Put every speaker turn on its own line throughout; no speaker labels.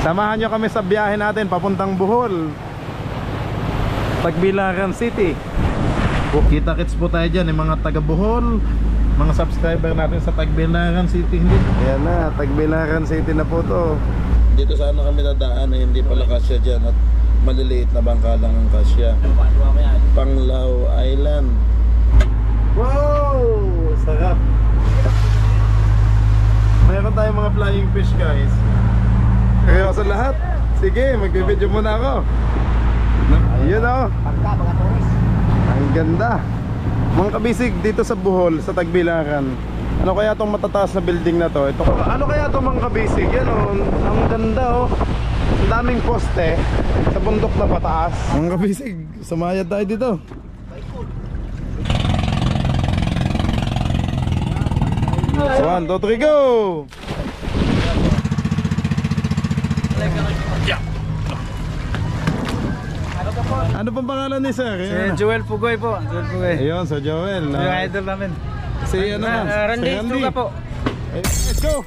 Samahan nyo kami sa biyahe natin papuntang Bohol, Tagbilaran City. Kita-kits po tayo dyan, yung mga taga Bohol, mga subscriber natin sa Tagbilaran City. Ayan na, Tagbilaran City na po to. Dito sana kami dadaan, hindi pala kasya dyan at maliliit na bangka lang ang kasya. Panglao Island. Wow! Sarap. Mayroon tayong mga flying fish, guys. Kaya sa lahat, sige, mag-video muna ako. Ayun o.
Mga turis.
Ang ganda. Mga kabisig, dito sa Bohol, sa Tagbilaran, ano kaya itong matataas na building na to? Ano kaya itong mga kabisig? Yan o, ang ganda o. Ang daming poste sa bundok na pataas. Mga kabisig, sumayad tayo dito. 1, 2, 3, go! Ano pang pangalan ni sir?
Si Joel Pugoy po. Joel Pugoy.
Ayun, so Joel.
Yung idol namin.
Si ano na?
Randy Stuga po.
Let's go!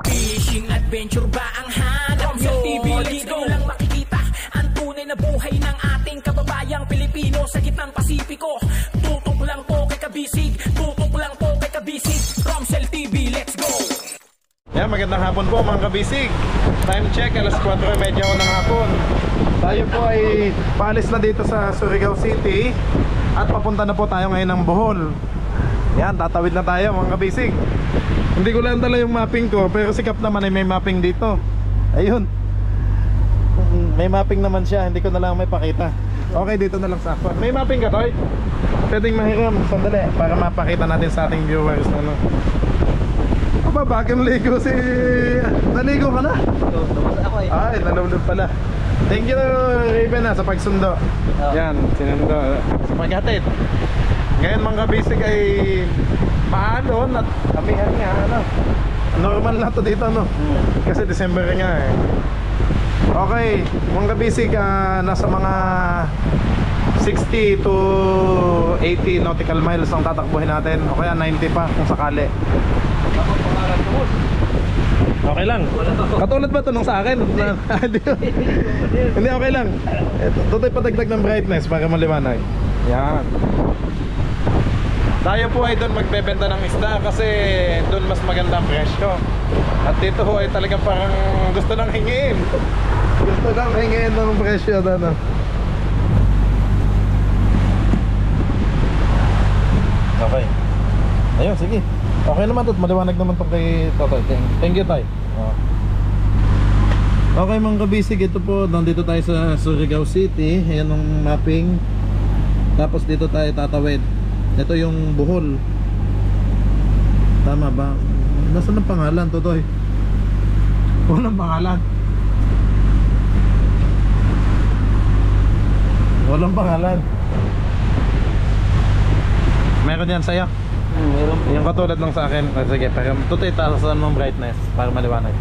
Fishing adventure ba ang hanap nyo? Sa TV, let's go lang makikita ang tunay na buhay ng ating kababayang Pilipino sa gitnang Pasipiko. Tutok lang po kay Kabisig, tutok lang po kay Kabisig. Romsel TV, let's go!
Yan, magandang hapon po mga kabisig. Time check, alas 4:30 ng hapon. Tayo po ay paalis na dito sa Surigao City at papunta na po tayo ngayon ng Bohol. Yan, tatawid na tayo mga kabisig. Hindi ko lang dala yung mapping ko, pero sikap naman ay may mapping dito. Ayun, may mapping naman siya, hindi ko na lang may pakita. Okay, dito na lang sa ako. May mapping ka, Toy? Pwedeng mahiram, sandali, para mapakita natin sa ating viewers ano. Aba, bakit ligo si... Naligo ka na?
Ako eh.
Ay, nalulog pala. Thank you Raven sa pagsundo. Yan, sinundo sa paghatid. Ngayon mga kabisig ay maalon at amihan nga ano. Normal na to dito no. Kasi December nga eh. Okay, mga kabisig nasa mga 60 to 80 nautical miles ang tatakbuhin natin. O kaya 90 pa kung sakali. Okay lang. Katulad ba ito nung sa akin? Hindi, okay lang. Ito tayo patagdag ng brightness para maliwanag. Yan. Tayo po ay doon magbebenta ng isda kasi doon mas maganda ang presyo. At dito ho ay talagang parang gusto nang hingiin. Gusto nang hingiin ng presyo doon. Okay. Ayun, sige. Okay naman to, maliwanag naman to kay Totoy. Thank you, Tay. Okay mga kabisig, ito po, nandito tayo sa Surigao City. Ayan ang mapping. Tapos dito tayo tatawid. Ito yung Bohol. Tama ba? Nasaan ang pangalan, Totoy? Walang pangalan. Walang pangalan. Meron yan sa'yo?
Meron po.
Yung katulad lang sa akin. Sige, pero tutoy tasan ng brightness para maliwanag.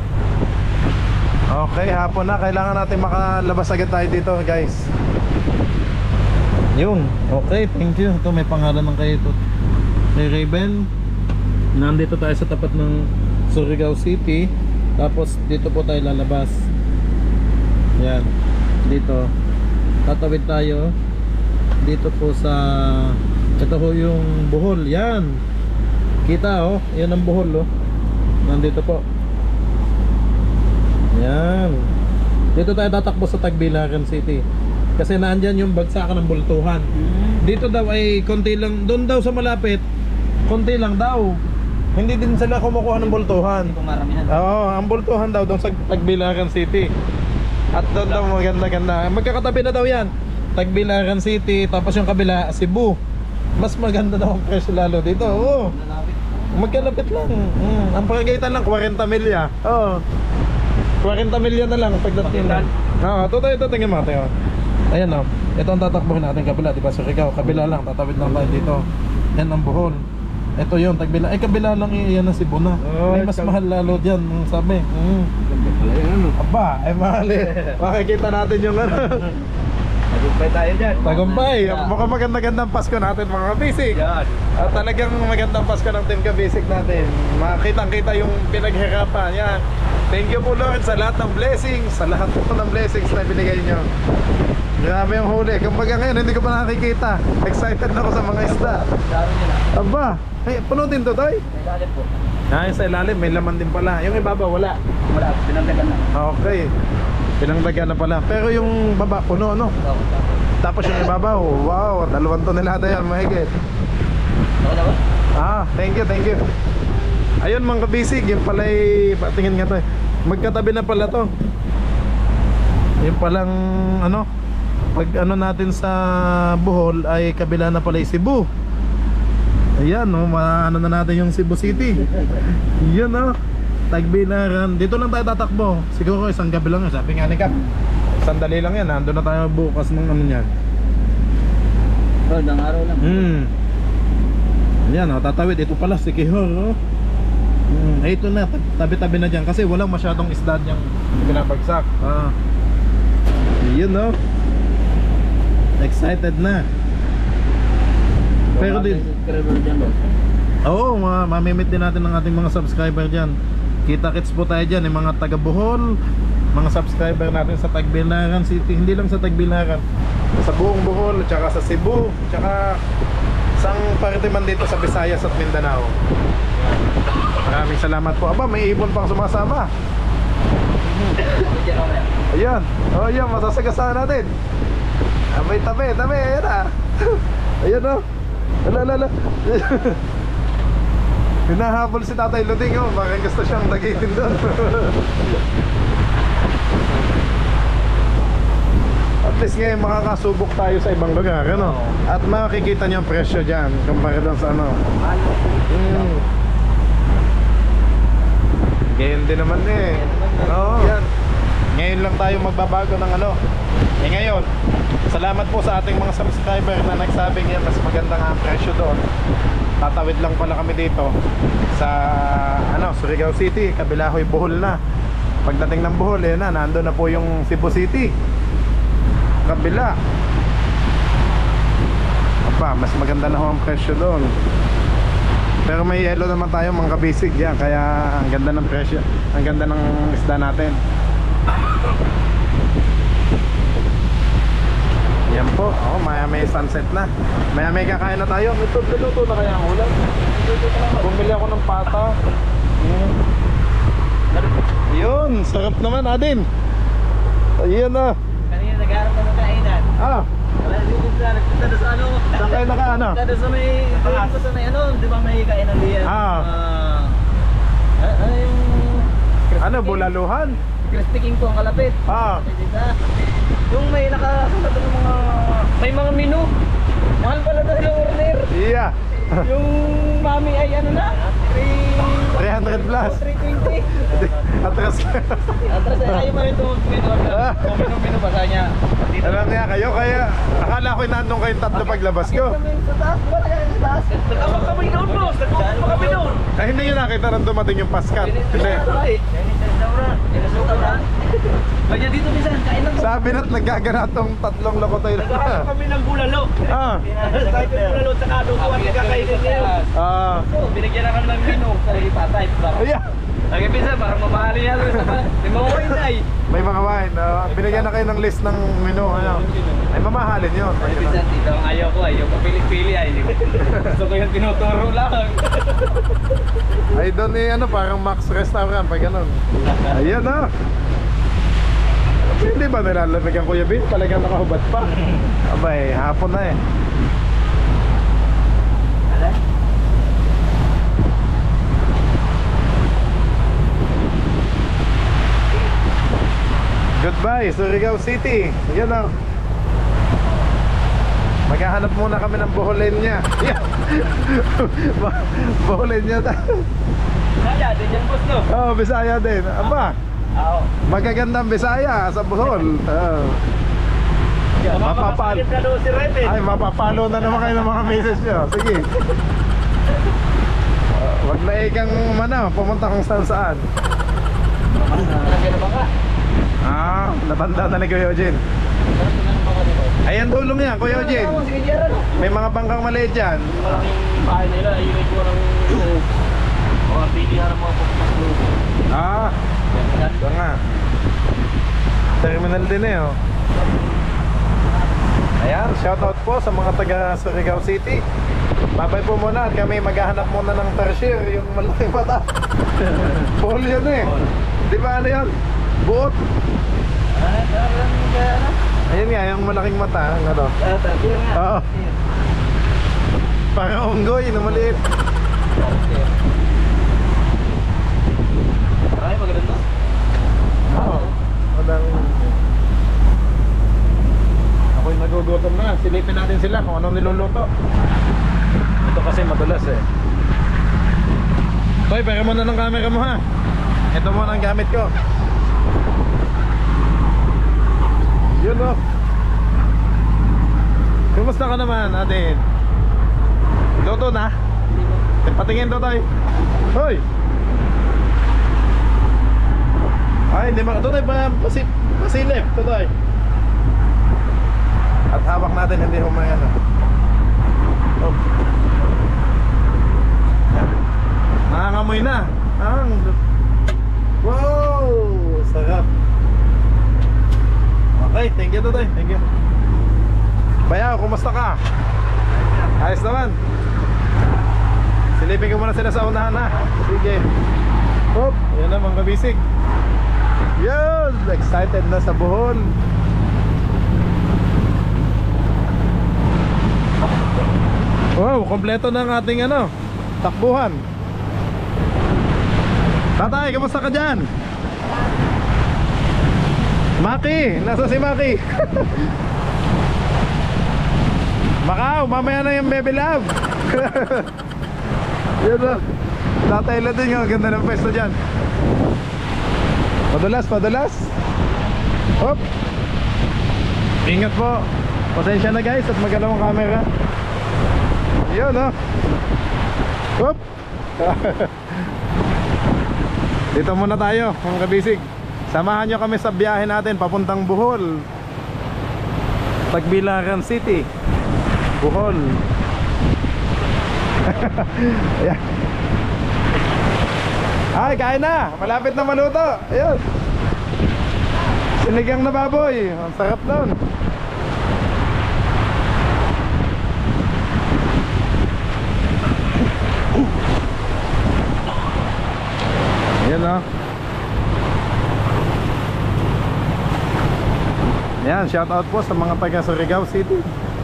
Okay, hapon na. Kailangan natin makalabas agad tayo dito, guys. Yung, okay, thank you. Ito may pangalan ng kayo ito. Kay Raven. Nandito tayo sa tapat ng Surigao City. Tapos dito po tayo lalabas. Yan, dito. Tatawid tayo dito po sa... Ito ho yung Bohol, yan. Kita oh, yan ang Bohol oh. Nandito po. Yan. Dito tayo tatakbo sa Tagbilaran City. Kasi naandyan yung bagsakan ng bultuhan. Dito daw ay konti lang, doon daw sa malapit, konti lang daw. Hindi din sila kumukuha ng bultuhan.
Hindi ko maramihan.
Oo, ang bultuhan daw doon sa Tagbilaran City. At doon daw maganda-ganda. Magkakatabi na daw yan. Tagbilaran City, tapos yung kabila, Cebu. Mas maganda daw ang presyo lalo dito. Oo. Magkalapit lang. Ang pagkagaitan lang 40 milya. Oo. 40 milya na lang pagdating. Oo, ito tingnan mo tayo. Ayan oh. Ito ang tatakbuhin natin kabila, di ba? Surigao, kabila lang, tatawid lang tayo dito. Yan ang Bohol. Ito yun, Tagbila. Ay, kabila lang yan ang Cebu na. May mas mahal lalo dyan, sabi. Aba, ay mahal eh. Makikita natin yung ano.
Tagumpay tayo dyan.
Tagumpay. Mukhang maganda-gandang Pasko natin mga kabisig. At talagang magandang Pasko ng Team Kabisig natin. Makitang-kita yung pinaghirapan. Yan. Thank you po Lord sa lahat ng blessings, sa lahat po ng blessings na binigay nyo. Grabe yung huli. Kumbaga ngayon hindi ko pa nakikita. Excited na ako sa mga isda.
Daro niya na.
Aba, ay, punutin to Toy.
May galit po.
Yung sa ilalim may laman din pala. Yung ibabaw wala.
Wala, pinandagan na.
Okay. Pinangdagan na pala. Pero yung baba puno no. Tapos yung ibabaw, wow, 2 tonelada yan mahigit.
Ako na ba?
Thank you, thank you. Ayun mga kabisig, yung pala'y, patingin nga to. Magkatabi na pala to. Yung palang ano, pag ano natin sa Bohol ay kabila na pala yung Cebu. Ayan, no, maano na natin yung Cebu City. Yun no, Tagbilaran. Dito lang tayo tatakbo. Siguro isang gabi lang yun. Sabi nga ni Cap, sandali lang yan, nandun na tayo bukas ng ano yan.
Ng araw lang.
Yan, tatawid. Ito pala si Kihor, no? Ito na, tabi-tabi na dyan kasi walang masyadong isda dyan pinapagsak. Yun, no? Excited na. Pero din, oo, mamimit din natin ng ating mga subscriber dyan. Kita-kits po tayo dyan, yung mga taga Bohol, mga subscriber natin sa Tagbilaran City. Hindi lang sa Tagbilaran, sa buong Bohol, tsaka sa Cebu, tsaka sang parte man dito sa Visayas at Mindanao. Maraming salamat po. Aba, may ibon pang sumasama. Ayan. O, ayan, masasagasaan natin. May tabi, ayan na. Ayan o. Lala. Hinahabol si Tatay Luding, oh. Baka gusto siyang nagitin doon. At least ngayon makakasubok tayo sa ibang lugar, ano? At makikita niyo ang presyo dyan kumpara doon sa ano. Ngayon din naman eh. Oo. Yan. Ngayon lang tayo magbabago ng ano. Ngayon, salamat po sa ating mga subscriber na nagsabing yan, mas maganda nga ang presyo doon. Tatawid lang pala kami dito sa ano, Surigao City, Kabilahoy, Bohol na. Pagdating ng Bohol, eh na, nandun na po yung Cebu City. Kabila. Aba, mas maganda na ho ang presyo doon. Pero may yellow naman tayo mga kabisig yan, kaya ang ganda ng presyo, ang ganda ng isda natin. Yan po, maya may sunset na. Maya may kakain na tayo. Luto na kaya ang ulam. Bumili ako ng pata. Yun, sarap naman Adin. Ayun na.
Kanina nag-aarap na ng kainan. Wala dito sa nagpunta na sa ano.
Saan kayo naka-ano?
Nagpunta sa may ano, di ba may kainan diyan? Ano yung
Ano, bulaluhan?
Crispy King po ang kalapit. Yung may nakasulat ng mga may mga menu. Mahal pala tayo ng order.
Yeah.
Yung mami ay ano na?
300 plus.
320.
Atras ka.
Atras ay ayaw mo ito mag-order. Menu ba sa niya?
Alam niya kayo, kaya akala ko nandun kayong tatlo paglabas ko.
Sa taas, wala ka sa taas. Nagkabak kami noon, boss. Nagkabak kami noon.
Ay, hindi nyo nakita nang dumating yung paskat. Hindi.
Kaya dito minsan, kain lang.
Sabi na't nagaganatong tatlong lakotoy na.
Nagkakaroon kami ng bulalo. Kahit yung bulalo sa kado ko, ang kakainin ngayon. So, binigyan na kami ng menu. Sarili patay.
Ayan.
Lagi minsan, parang mamahalin yan. May mga wine na eh.
May mga wine. Binigyan na kayo ng list ng menu. Ano? Ay, mamahalin yun.
Ay, minsan, dito ang ayaw ko. Ayaw ko pili-pili ay. Gusto ko yung tinuturo lang.
Ay, doon eh, ano, parang Max Restaurant. Pag ganun. Ayan na. Hindi ba nilalamig ang Kuya Bin? Talagang nakahubad pa. Abay, hapon na eh. Goodbye, Surigao City. Yan o. Maghahanap muna kami ng Boholenya. Boholenya tayo.
Bisaya, din yan boss no?
Oo, Bisaya din. Aba, magagandang Bisaya sa Bohol. Mapapalo. Ay, mapapalo na naman kayo ng mga misis nyo. Sige. Wag na ikang pumunta kung saan. Natanda na ni Kuya Eugene. Ayan dulong yan, Kuya Eugene. May mga bangkang maliit dyan.
Malaking bahay nila, ayun ko ng mga pilihan ng mga pagpapasok.
Ito nga. Terminal din eh, oh. Ayan, shoutout po sa mga taga Surigao City. Babay po muna at kami maghahanap muna ng tarsier, yung malaking mata. Paul yun eh. Di ba ano yun? Buot. Ayun nga, yung malaking mata. Ano? Oo. Parang unggoy na maliit.
Ay, maganda.
Oo. Madang... Ako'y nagugutom na. Silipin natin sila kung anong niluluto. Ito kasi madulas eh. Toy, pera mo na ng camera mo ha. Ito muna ang gamit ko. Yun o. Kumusta ka naman atin? Luto na? Patingin to Toy. Hoy! Ay, hindi ba? Toy, pasilip. Toy. At hawak natin, hindi humayan. Oh. Nangangamoy na. Wow! Sarap. Okay, thank you Toy. Thank you. Bayaw, kumusta ka? Ayos naman. Silipin ko muna sila sa unahan ha. Sige. Hop, yan na mga kabisig. Yun! Excited na sa Bohol. Wow, kompleto na ang ating takbuhan. Tatay, kamusta ka dyan? Maki, nasa si Maki. Macau, mamaya na yung baby love. Yun na. Tatay lang din yung ganda ng pwesto dyan. Padulas. Hop. Ingat po. Pasensya na guys at magalaw ang camera. Yun o. Hop. Dito muna tayo mga kabisig. Samahan nyo kami sa biyahe natin papuntang Bohol, Tagbilaran City, Bohol. Ayan. Ay, kain na. Malapit na maluto. Ayun. Sinigang na baboy. Ang sarap nun. Ayan o. Ayan, shout out po sa mga taga Surigao City.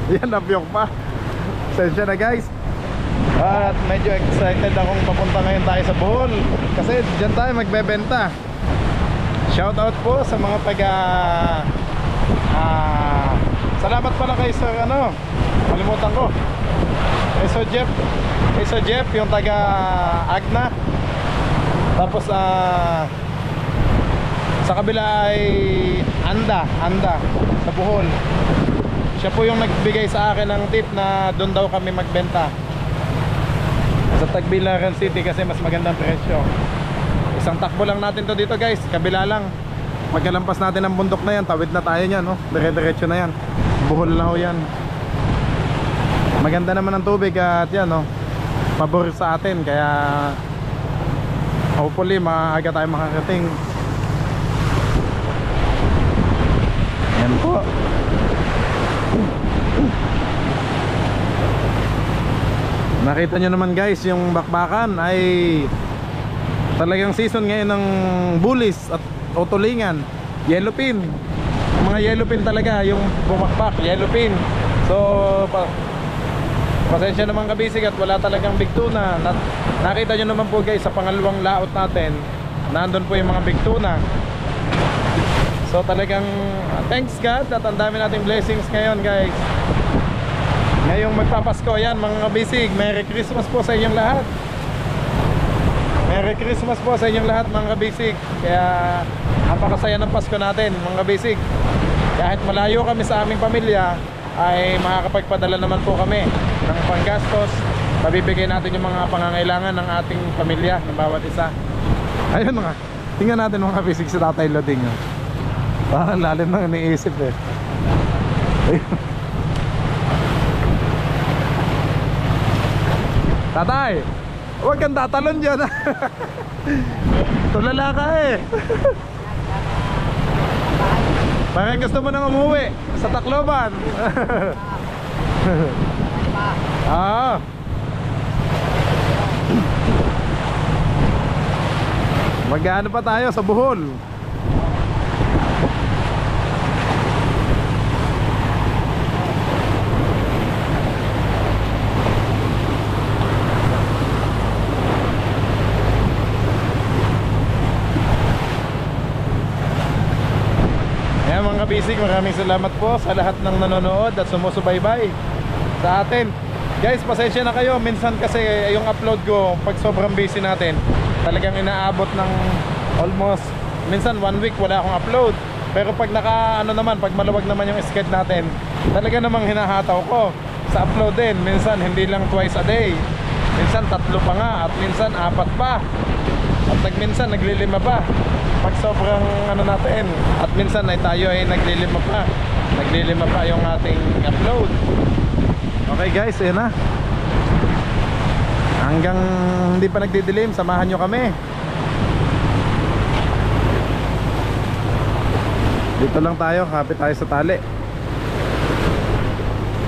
Ayan, napiyok pa. Sensya na guys. At medyo excited akong papunta ngayon tayo sa Bohol kasi dyan tayo magbebenta. Shout out po sa mga taga salamat pala kay Sir kalimutan ko. Kay Sir Jeff yung taga Agna. Tapos sa kabila ay Anda sa Bohol. Siya po yung nagbigay sa akin ng tip na doon daw kami magbenta sa Tagbilaran City kasi mas magandang presyo. Isang takbo lang natin to dito guys, kabila lang. Pagkalampas natin ang bundok na yan, tawid na tayo niyan, dire-diretso na yan. Bohol na ho yan. Maganda naman ang tubig at yan, pabor sa atin, kaya hopefully maaga tayo makarating. Yan po. Nakita nyo naman guys, yung bakbakan ay talagang season ngayon ng bulis at utulingan. Yellowfin. Mga yellowfin talaga yung bumakbak, yellowfin. So pasensya naman kabisig at wala talagang big tuna. Nakita nyo naman po guys sa pangalawang laot natin, nandun po yung mga big tuna. So talagang thanks God at ang dami nating blessings ngayon guys. Ngayong magpapasko, yan mga kabisig, Merry Christmas po sa inyong lahat. Merry Christmas po sa inyong lahat mga kabisig. Kaya napakasaya ng Pasko natin mga kabisig. Kahit malayo kami sa aming pamilya, ay makakapagpadala naman po kami ng panggastos. Pabibigay natin yung mga pangangailangan ng ating pamilya, ng bawat isa. Ayun nga, tingnan natin mga kabisig sa Tatay Loding. Parang lalim nang iniisip eh. Ayun. Tatay, Huwag kang tatalon dyan. Tulala ka eh. Parang gusto mo nang umuwi sa Tacloban. Ah. Mag-ano pa tayo sa Bohol. Ayan mga kabisig, maraming salamat po sa lahat ng nanonood at sumusubaybay sa atin. Guys, pasensya na kayo. Minsan kasi yung upload ko, pag sobrang busy natin, talagang inaabot ng almost, minsan 1 week wala akong upload. Pero pag pag maluwag naman yung schedule natin, talaga namang hinahataw ko sa upload din. Minsan hindi lang twice a day, minsan 3 pa nga, at minsan 4 pa, at minsan naglilima pa pag sobrang natin. At minsan ay tayo ay naglilima pa yung ating upload. Okay guys, ayan na. Hanggang hindi pa nagdidilim, samahan nyo kami. Dito lang tayo, kapit tayo sa tali.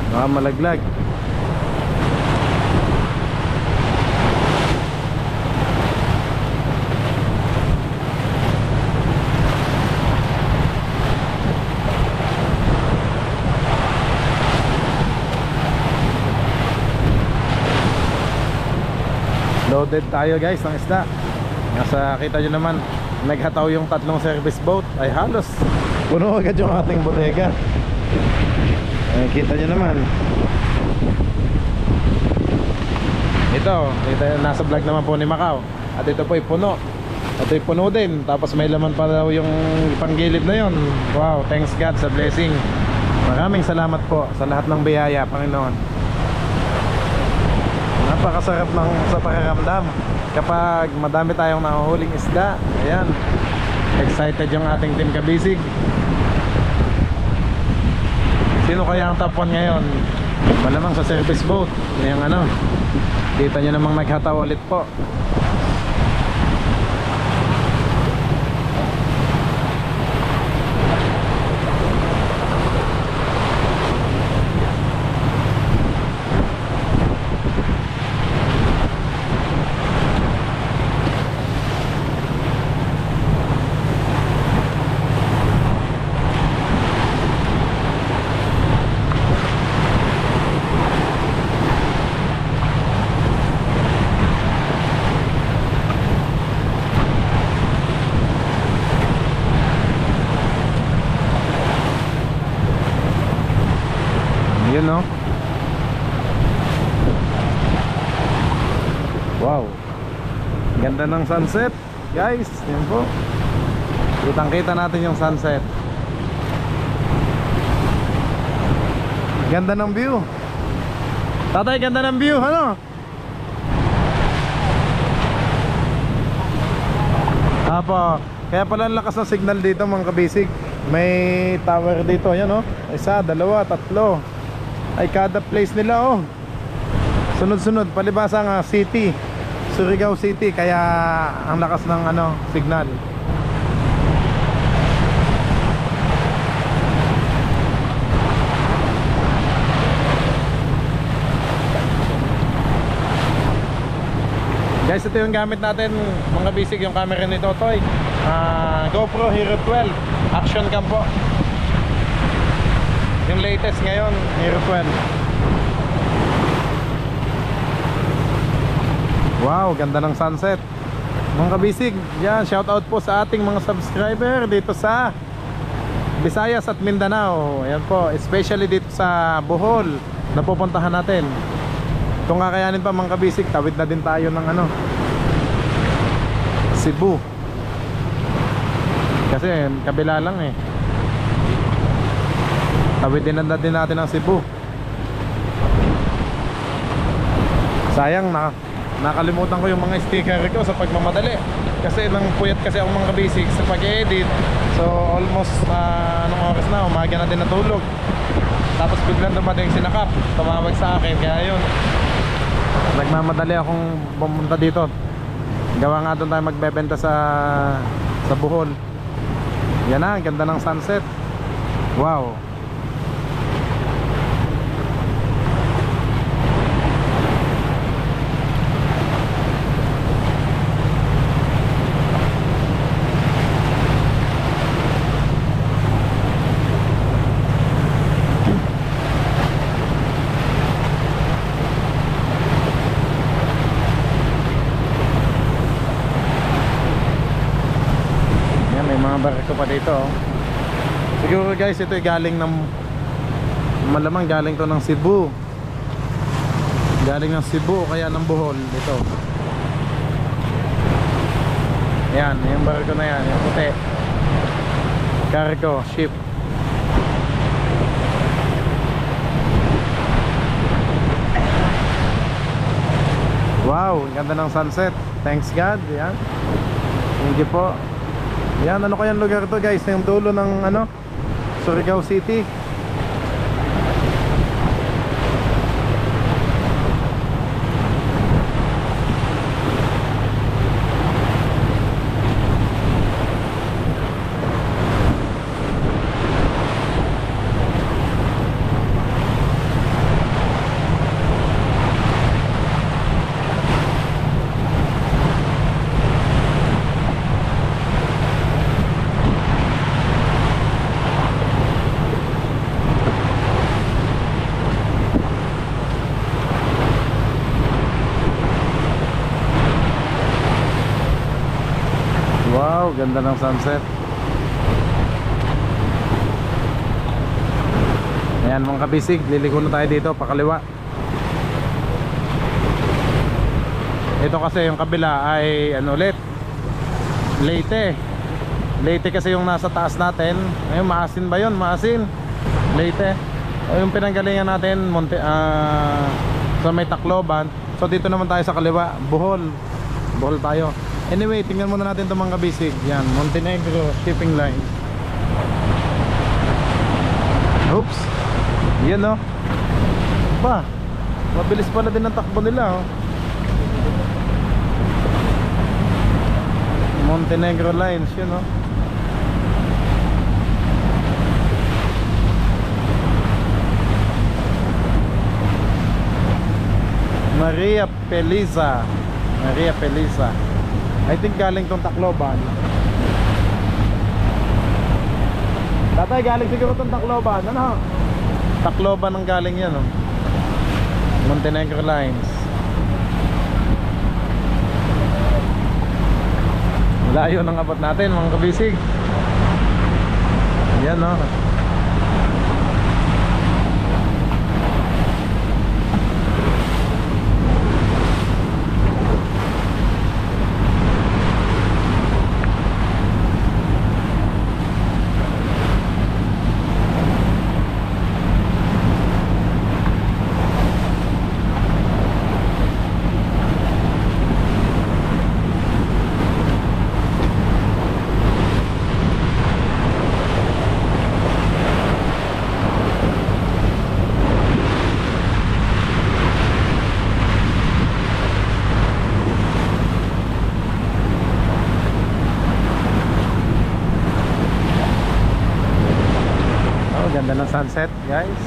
Baka malaglag. Loaded tayo guys ng isda. Nasa kita nyo naman, naghataw yung 3 service boat. Ay halos puno agad yung ating bodega. Ay, kita nyo naman. Ito nasa vlog naman po ni Macau. At ito po ay puno. Ito ay puno din. Tapos may laman pa daw yung panggilid na yon. Wow, thanks God sa blessing. Maraming salamat po sa lahat ng biyaya, Panginoon. Napakasarap sa pakiramdam kapag madami tayong nahuhuling isda. Ayan, excited yung ating team kabisig. Sino kaya ang top 1 ngayon? Malamang sa service boat. Yung kita nyo namang naghataw ulit po. Yun no. Wow, ganda ng sunset guys. Yan po, kitang kita natin yung sunset. Ganda ng view. Tatay, ganda ng view, ano? Apo, kaya pala ang lakas ng signal dito mga kabisig. May tower dito, yan no. 1, 2, 3. Ay kada place nila oh. Sunod-sunod, palibasa nga city, Surigao City, kaya ang lakas ng signal. Guys, ito yung gamit natin mga bisig, yung camera ni Totoy. GoPro Hero 12 Action Cam po. Yung latest ngayon, Hero 12. Wow, ganda ng sunset mga kabisig. Yan, shout out po sa ating mga subscriber dito sa Visayas at Mindanao. Ayan po, especially dito sa Bohol na pupuntahan natin. Kung kakayanin pa mga kabisig, tawid na din tayo ng Cebu. Kasi kabila lang eh. Tawid din natin ang Cebu. Sayang nakalimutan ko yung mga sticker ko sa pagmamadali. Kasi nang puyat kasi ako mga basic sa pag-edit. So almost anong oras na, umaga na din natulog. Tapos biglang dumating si Nakap, tumawag sa akin. Kaya yun, Nagmamadali akong pumunta dito. Gawa nga doon tayo magbebenta sa Bohol. Yan na, ang ganda ng sunset. Wow. Barko pa dito oh. Siguro guys ito ay galing ng malamang galing to ng Cebu. Galing ng Cebu kaya ng Bohol ito. Yan, yung barko na yan, yung puti. Cargo ship. Wow, ganda ng sunset. Thanks God. Yan. Thank you po. Yan, ano kayang lugar to guys? Yung dulo ng ano, Surigao City. Wow, ganda ng sunset. Ayan mga kabisig, liliko na tayo dito pakaliwa. Ito kasi yung kabila ay ano ulit, Leyte. Leyte kasi yung nasa taas natin. Ayun, Maasin ba yun? Maasin, Leyte. O yung pinanggalingan natin sa may Tacloban. So dito naman tayo sa kaliwa, Bohol. Bohol tayo. Anyway, tingnan muna natin itong mga kabisig. Yan, Montenegro shipping line. Oops. Yan o. Ba, mabilis pala din ang takbo nila oh. Montenegro lines, yun o. Maria Peliza. Maria Peliza. I think galing tong Tacloban. Tatay, galing siguro tong Tacloban. Ano? Tacloban ang galing yan oh. Montenegro lines. Layo ng abot natin mga kabisig. Yan oh. Ganda ng sunset guys.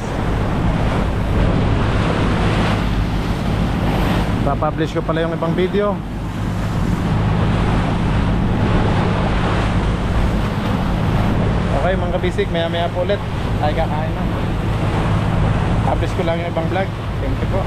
Papublish ko pala yung ibang video. Okay mga kabisik, maya maya po ulit ay kakain na. Publish ko lang yung ibang vlog. Thank you po.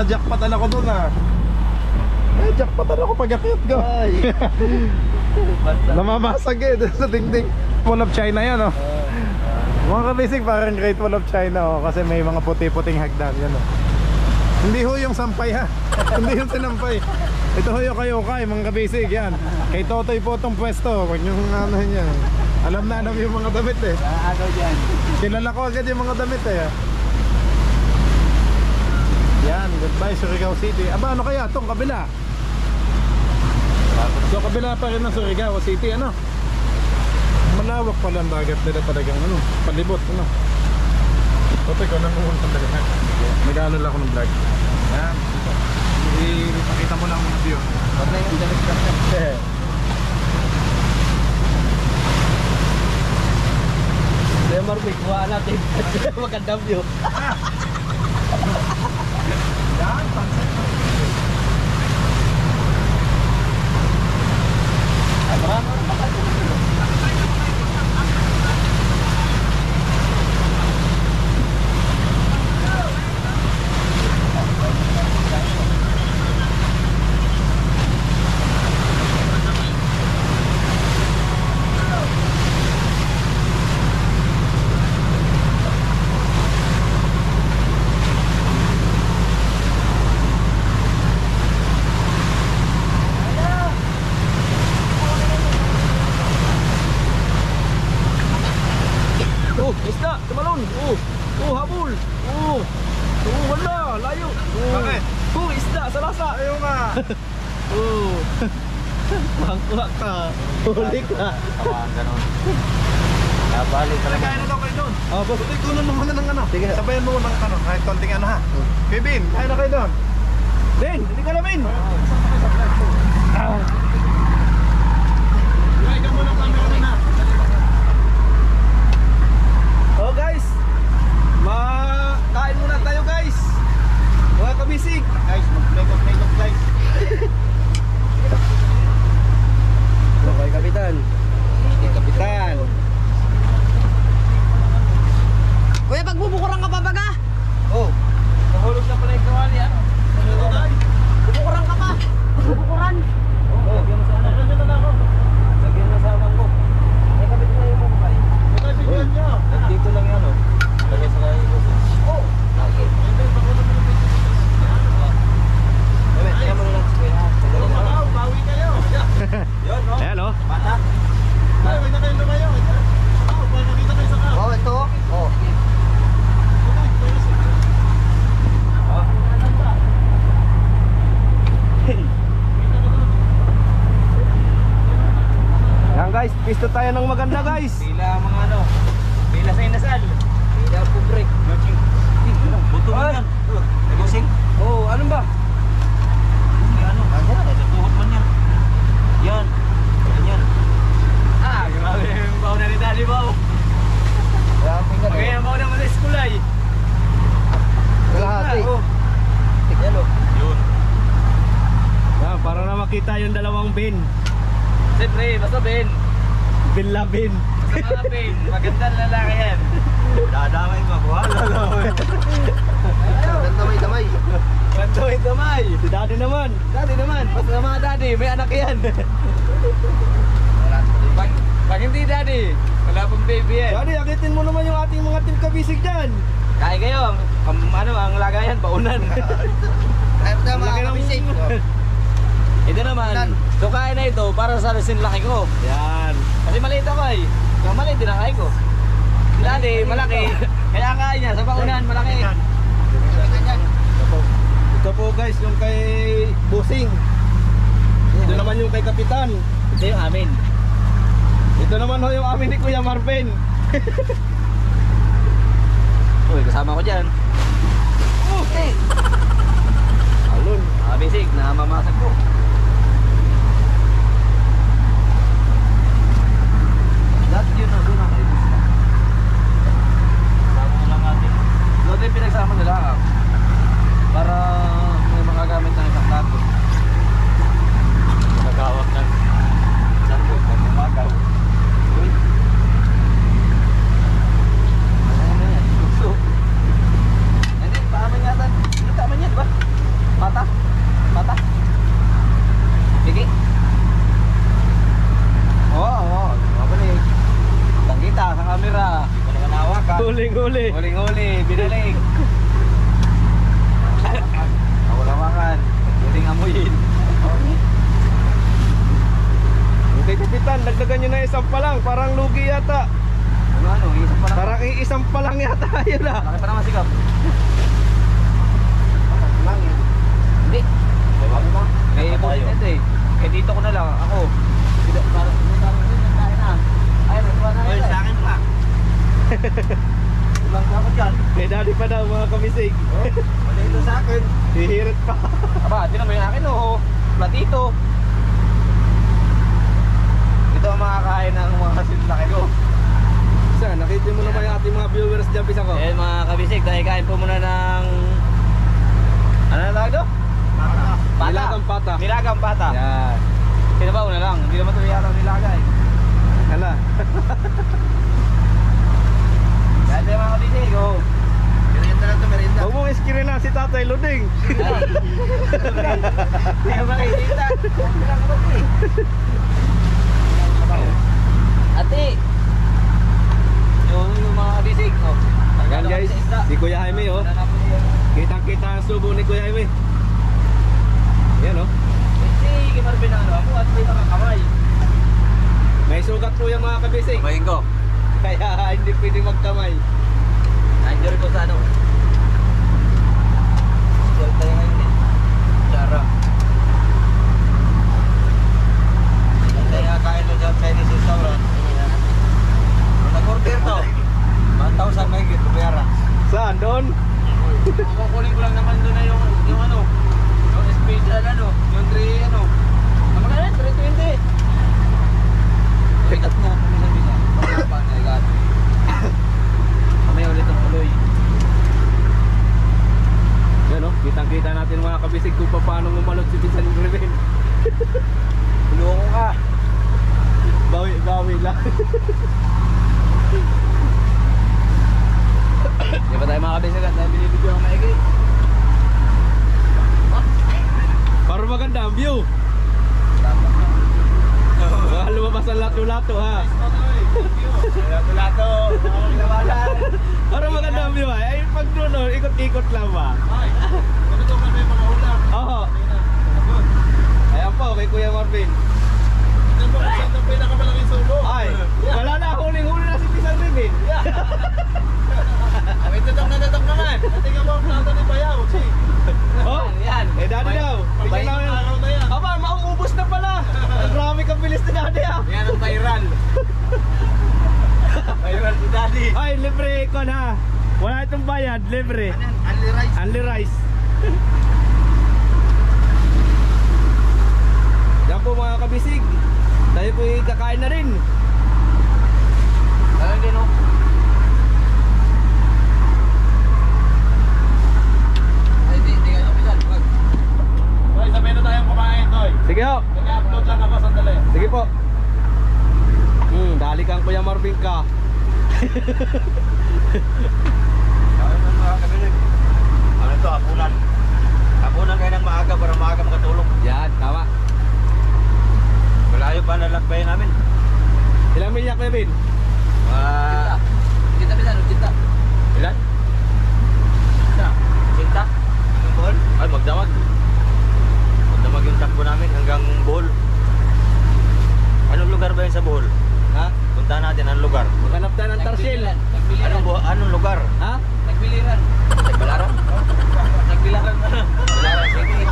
Jackpotan ako doon ah. Jackpotan ako pag-akyat ko. Namamasag eh sa dingding. Wall of China yan oh. Mga kabisig parang Great Wall of China oh. Kasi may mga puti-puting hagdan yan oh. Hindi ho yung sampay ha. Hindi yung sinampay. Ito ho yung kayo-kay mga kabisig yan. Kay Totoy po itong pwesto. Huwag yung ano yan. Alam yung mga damit eh.
Ano dyan?
Kilala ko agad yung mga damit eh. Yan, goodbye Surigao City. Aba, ano kaya itong kabila? So kabila pa rin ng Surigao City, ano? Malawak pala ang dagat nila talagang ano, palibot, ano? Tote ko, nangunguntang talaga. Nag-aalala ako ng vlog. Yan. Ipakita mo lang mga view.
Ba't na yung damit ka? Lemar, may kuha natin. Magandang view.
Yan, sunset.
Ay, marami na makakita. Isda, tumalon. Habol. Wala, layo.
Bakit?
Isda, sa lasa.
Ayaw nga.
Mangkuha ka. Huli ka.
Tawaan ganun. Nabalik ka
Kaya
naman.
na daw kayo doon.
Boss.
Tuloy tunan mo muna ng ano.
Sige.
Sabayan mo ng ano. Kahit konting ano ha. Kevin, kaya na kayo doon.
Ben, hindi ka namin.
Ikaw mo ng camera na.
Oh guys, kain muna tayo guys. Mga kabisig.
Guys, mag-play guys.
Okay, kapitan. Kapitan.
Kuya, pagbubukuran ka pa baga?
Oh, nahulog na pala yung kawali ano.
Bubukuran ka pa? Bubukuran?
Oh, lagyan mo sa ano. Lagyan mo sa mangkok. Ay, kapit na yung mangkok.
Ito yung bigyan nyo.
Dito lang yan oh. Lagyan sa kayo. Oh, lagi. Tingnan mo na lang.
Bawi kayo.
Yun, no?
Ayan o.
Bata.
Ay, huwag na kayo lumayo. Para nakita kayo sa car.
Oh, ito. Oh. Yan guys, pisto tayo ng maganda guys.
Pila mga ano. Pila sa inasal.
Pila pubre.
Buto man yan. Nagusing.
Oh, ano ba?
Ano? Sa tuhod man yan. Yan. Yan. Grabe yung baon na ni Daddy Bao. Kaya baon naman sa school ay.
Kalahati.
Oh.
Yan oh.
Yun.
Para na makita yung dalawang bin.
Siyempre, basta Ben.
Bin labin.
Basta mga Ben. Magandang lalaki yan. Dadamay mo ako ha.
Damay.
Damay.
Si daddy naman. Basta mga daddy, may anak yan.
Pag hindi Daddy, wala pong baby yan.
Daddy, akitin mo naman yung ating mga team kabisig dyan.
Kaya kayo, ang lagayan, baunan.
Ang laki ng kabisig.
Ito naman, tukain na ito para sa sinlaki ko.
Yan.
Kasi maliit ako ay. Yung maliit, tinakay ko. Si Daddy, malaki. Kaya kaya niya, sa baunan, malaki.
Ito po guys, yung kay Busing. Ito naman yung kay Kapitan.
Ito yung amin.
Ito naman ho yung amin ni Kuya Marvin.
Uy, kasama ko dyan.
Alon.
Basic, namamasag ko.
Dati yun na doon ang ibig.
Kasama ko lang natin.
Doon din pinagsama nila para may mga gamit na isang tato.
Nagawak ng sandok, pag-umagal.
Uy. Ano na yan? Gusto. Hindi, paamin yata. Hindi tama niya, diba? Mata? Bigi? Oo. Mabalik. Tangkita sa camera.
Hindi ko naman nawakan.
Huling-huli.
Huling-huli, binalig.
Ako lang makan.
Huling amuyin.
Buti
May kapitan, dagdagan nyo na isang pa lang. Parang lugi yata.
Ano, isang pa lang.
Parang isang pa lang yata. Yun na.
Laki pa naman sikap.
Lang yan.
Hindi. May bulit ito eh. Kaya dito ko na lang. Ako. Parang nagkain na. Ay, nagkain na.
Oy, sa akin pa.
Ulang ka ako dyan.
May daddy pa daw mga kamisig.
Wala ito sa akin.
Hihirit pa.
Aba, di naman yung akin oh. Platito. Ito ang makakain ng mga kasinlaki ko.
Sir, nakita mo naman yung ating mga viewers dyan, bisa ko.
Eh mga kabisig, dahil kain po muna ng... Ano na tawag doon? Pata.
Nilagang pata.
Nilagang pata.
Yan.
Sinabaw na lang, hindi naman ito yata nilaga eh.
Hala.
Dahil tayo mga kabisig, oh.
Merienda lang ito, merienda.
Huwag mong iskirin lang si Tatay Luding.
Hindi ka makikita. Ate! Yung mga kabisig, oh.
Yan guys, si Kuya Jaime oh. Kitang-kita ang subo ni Kuya Jaime. Yan oh.
Kasi, kimarapin ang ano ako at may nakakamay.
May sugat po yung mga kabisig.
Kumain ko.
Kaya hindi pwede magkamay.
Nandiyo ko sa ano. Diyan tayo ngayon eh. Chara. Diyan tayo kakain doon sa Chinese restaurant. Nag-order to. 1,000 may gito bayaran.
Saan? Doon?
Kukunin ko lang naman doon na yung ano. Yung special ano. Yung 3 ano. Ano ka na? 320. Pick up na. Kami sabi niya. Pangalapan na ikat. Mamaya ulit ang tuloy.
Yan oh, kitang-kita natin mga kabisig kung paano umalot si Pinsan Griven.
Tulungan ka.
Bawi lang.
Di ba tayo mga kabisigat? Dahil binibigyo ang maigi.
Para maganda ang view. Baka lumabas ang lato-lato ha.
Lato-lato.
Para maganda ang view ha. Ay pag doon oh, ikot-ikot lang ba?
Ganito ka may mga ulam.
Oo. Ayan po kay Kuya Marvin.
Tignan mo kung saan ang pinakamalaking subo.
Ay, wala na, huling-huli na si Pinsan Griven.
May tatak naman. Tingnan mo ang plato ni Bayaw.
Oh,
Yan.
eh daddy daw. Tingnan lang yun.
Araw na yan.
Aba, mauubos na pala. Ang grabe kang bilis ni daddy ah.
Yan ang viral. Viral si Daddy.
Ay, libre ikon ha. Wala itong bayad, libre.
Only rice.
Only rice. Yan po mga kabisig. Tayo po kakain na rin.
Ano din oh? Ay, di ka kapisan.
Hoy, sabay na tayong kumain, Toy.
Sige ho.
Nag-upload lang ako sandali.
Sige po. Dali kang Kuya Marvin ka.
Mga kabisig. Ano ito? Hapunan. Hapunan kayo ng maaga para maaga makatulog.
Yan, tama.
Malayo pa nalakbayan namin.
Ilang milya Kuya Bin?
Kita bisa, kita. Ilan? Cinta? Yung Bohol? Ay, magdamag. Magdamag yung takbo namin hanggang Bohol. Anong lugar ba yun sa Bohol?
Ha?
Punta natin, anong lugar?
Maghanap tayo ng tarsil.
Anong lugar?
Ha?
Nagbiliran. Nagbalaran? Nagbilaran pa na. Bilaran, sige.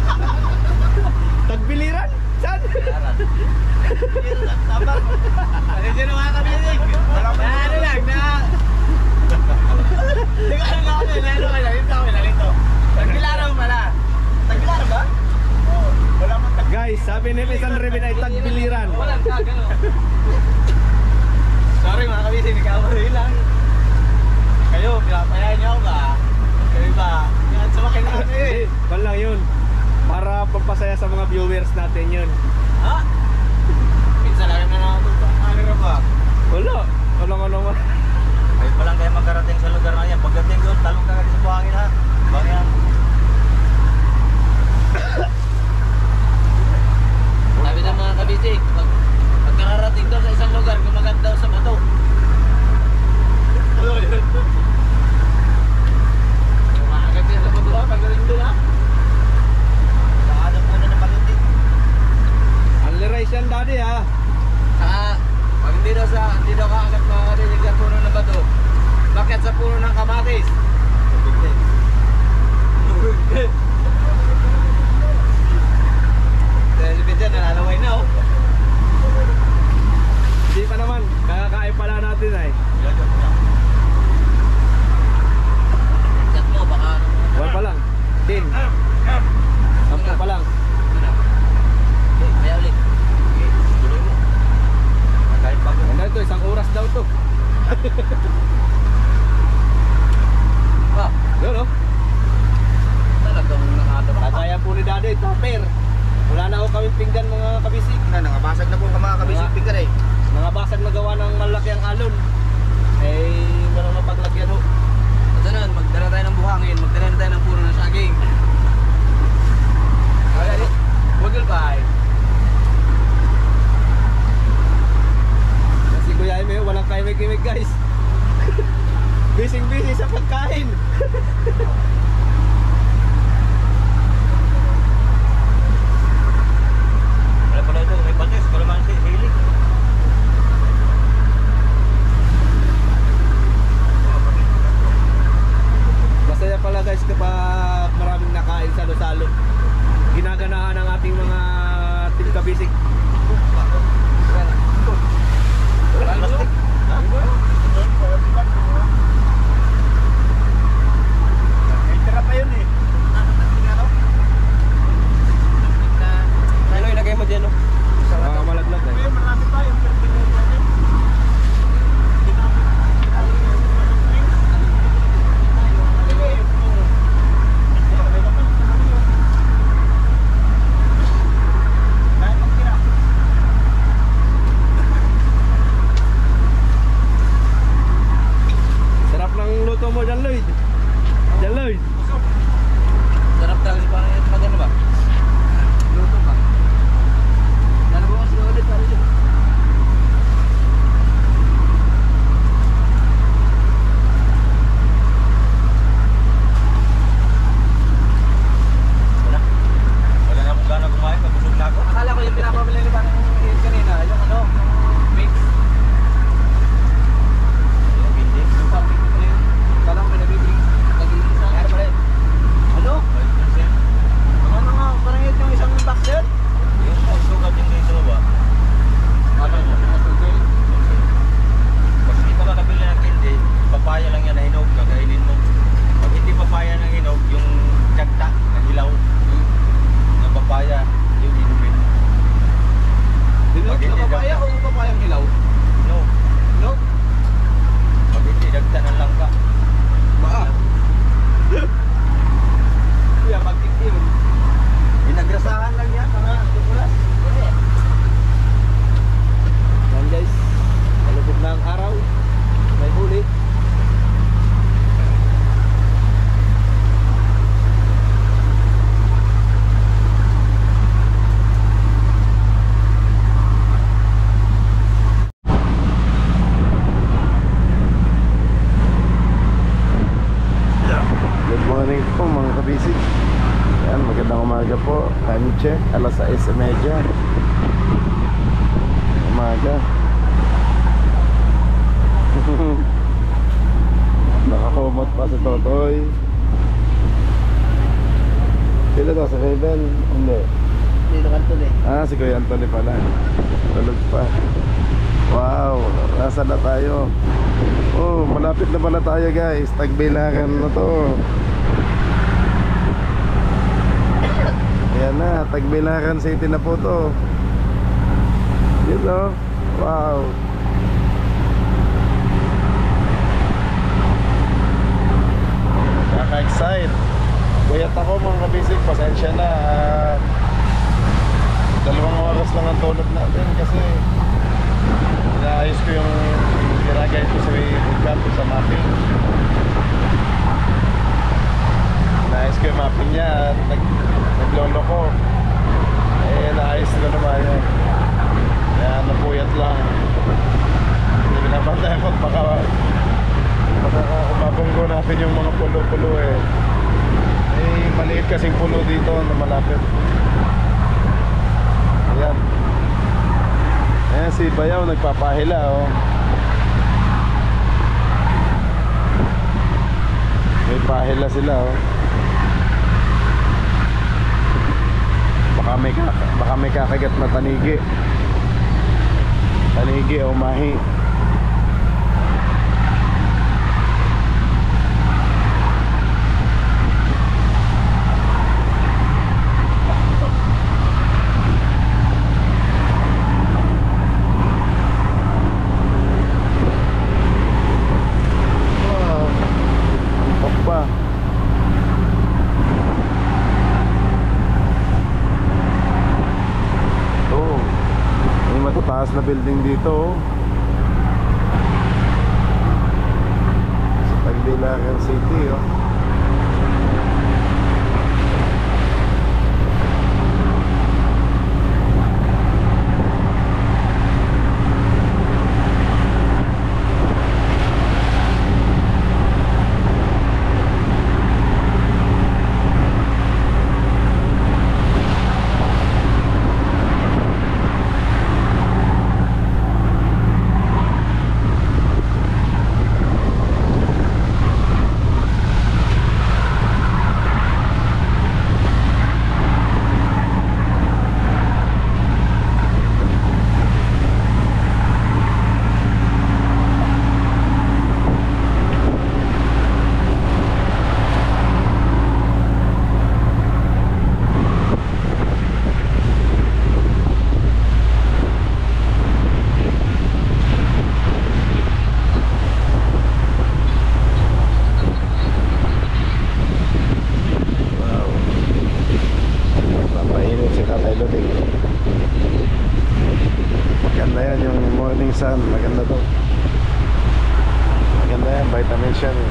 Tagbiliran? Saan?
Bilaran.
Sabar. Ano dyan mga kamilig? Ano lang na... Hindi ko alam ako nalito. Tagbilaran pala. Tagbilaran ba? Oo. Wala mo tag...
Guys, sabi ni Pinsan Griven ay tagbiliran.
Walang ka, gano'n.
Sorry mga kamilig, ikaw lang. Kayo, pinapayahan niyo ako ba? Kayo ba? Yan, sumakin na kami eh.
Wala lang yun. Para pampasaya sa mga viewers natin yun.
Ha? Minsan lang na nakatuto. Ano na ba?
Wala. Wala nga naman.
Kayo pa lang kayo magkarating sa lugar na yan. Pagdating doon, talong ka sa buhangin ha. Buhangin. Sabi ng mga kabisig, pagkararating daw sa isang lugar, gumagat daw sa bato.
Ano yun?
Gumagat yan sa bato ha, pagdating doon ha. Nakahanap muna ng palutin.
Only rice yan daddy ha.
hindi daw kaagad makakarinig sa puno ng bato. Bakit sa puno ng kamatis? Dahil si Vincent nalalaway na oh.
Hindi pa naman, kakakain pala natin ay.
Chat mo baka
Wala pa lang. Din. 10 pa lang.
Kaya ulit. Tuloy mo. Kahit bago.
Ano ito, 1 oras daw to.
Ah,
Yun oh.
talagang nakatapak.
Kagaya po ni Daddy, topper. Wala na ako kaming pinggan mga kabisig.
Nangabasag na po ang mga kabisipin ka rin.
Mga basag na gawa ng malaki ang alon. Eh, wala na paglagyan ho.
At ano, magdala tayo ng buhangin, magdala tayo ng puno ng saging. Kaya bugil ba ay?
Kasi Kuya Jaime, walang kaimik-imik guys. Busy sa pagkain.
Wala pala ito, may patis, wala man si Hilig.
Masaya pala guys kapag maraming nakain salo-salo. Ginaganahan ng ating mga team kabisig.
Plastic.
Tira pa yun eh.
Ano ilagay mo dyan, no?
Mga malaglag eh.
Marami tayo.
Sarap ng luto mo dyan, Lloyd. Dyan, Lloyd.
Sarap talaga parang ito magano ba? Luto ba? Nanabawas na ulit para dyan. Wala na akong gana kumain, mabusog na ako. Akala ko yung pinapabili ni parang kanina, yung ano, mix. Yung hindi. Yung public ko yun. Akala ko pinabibili. Nag-iisa sa akin. Ano? Ano nga, parang ito yung isang box yun? Yung sugat yung dito ba? Ano mo? Pag hindi ka makabili ng hindi, papaya lang yan na hinog, kakainin mo. Pag hindi papaya ng hinog, yung tagta na hilaw ng papaya, yung inumin. Hinog na papaya o papayang hilaw? No. No? Pag hindi, dagta ng langka. Baa? Kuya, magtikim. Inagrasahan lang yan, mga tukulas.
Yan guys. Malubog na ang araw. May huli.
Good morning po mga kabisig. Yan, magandang umaga po. Time check, alas 6:30 umaga. Nakakumot pa si Totoy. Sila to, si Raven? Hindi.
Hindi naman tuloy.
Ah, si Kuya Anthony pala. Tulog pa. Wow, nasa na tayo. Oh, malapit na pala tayo guys. Tagbilaran na to. Ayan na, Tagbilaran City na po to. Yun o. Wow. Kaka-excite. Guyat ako mga kabisig, pasensya na. 2 oras lang ang tulog natin kasi inaayos ko yung ginagayad ko sa bootcamp sa mapping. Inaayos ko yung mapping niya at naglolo ko. Eh, naayos ko naman yun. Kaya napuyat lang. Hindi binabantayan ko at baka umabunggo natin yung mga pulo-pulo eh. Eh, maliit kasing pulo dito na malapit. Ayan. Ayan, Ayan si Bayaw nagpapahila oh. May pahila sila oh. Baka may kakagat na tanigi. Tanigi o mahi. Taas na building dito oh. Sa Tagbilaran City oh. Sun, maganda to. Maganda yan, vitamin siya eh.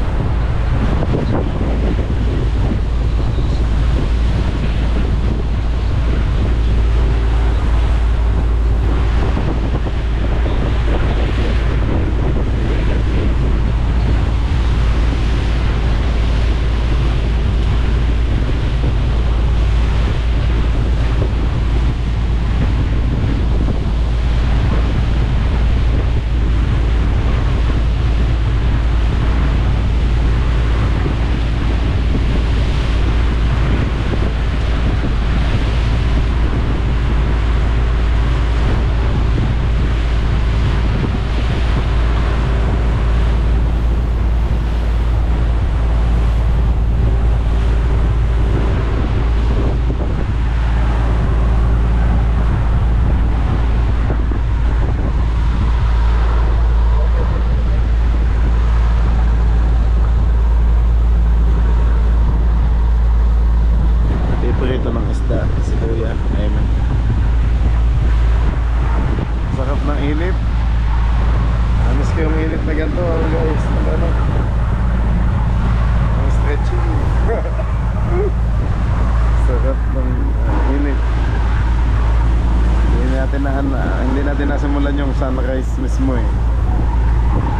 Hindi natin nasimulan yung sunrise mismo eh.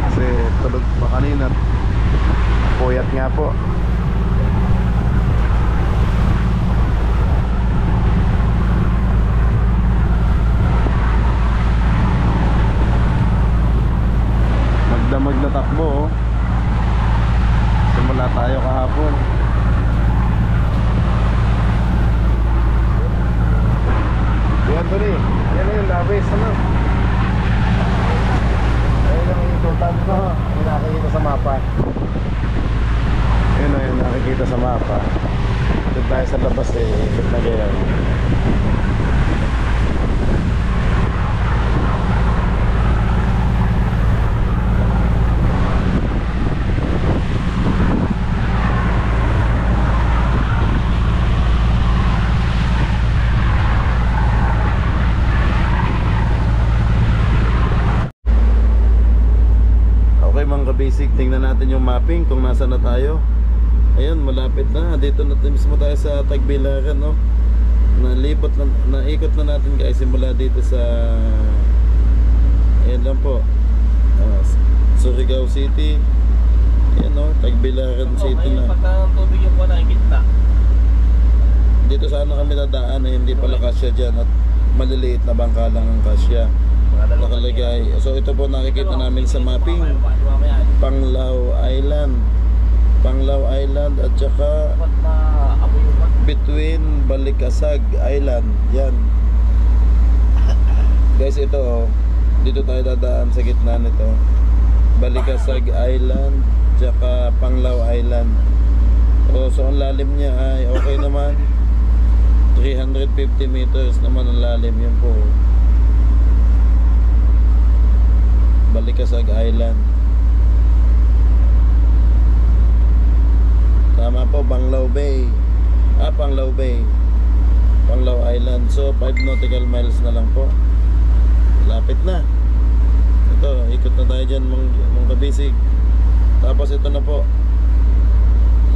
Kasi tulog pa kanina. Puyat nga po. Magdamag na takbo oh. Simula tayo kahapon. Anthony, yan na yung labis, ano? Ayun ang important ko, yung nakikita sa mapa. Yun ang nakikita sa mapa. Doon tayo sa labas eh, ikot na ganyan. Basic, tingnan natin yung mapping kung nasa na tayo. Ayun, malapit na. Dito na mismo tayo sa Tagbilaran, no? Naikot na natin guys simula dito sa ayan lang po. Surigao City. Ayan no, Tagbilaran City na.
Pagka tubig yung po nakikita.
Dito sana kami dadaan eh, hindi pala kasya dyan at maliliit na bangka lang ang kasya.
Mga dalawang
nakalagay. So ito po nakikita namin sa mapping, Panglao Island. Panglao Island at saka between Balikasag Island. Yan. Guys, ito oh. Dito tayo dadaan sa gitna nito. Balikasag Island tsaka Panglao Island. So ang lalim niya ay okay naman. 350 meters naman ang lalim. Yun po. Balikasag Island. Tama po, Panglao Bay. Panglao Bay. Panglao Island. So 5 nautical miles na lang po. Lapit na. Ito, ikot na tayo dyan mga kabisig. Tapos ito na po.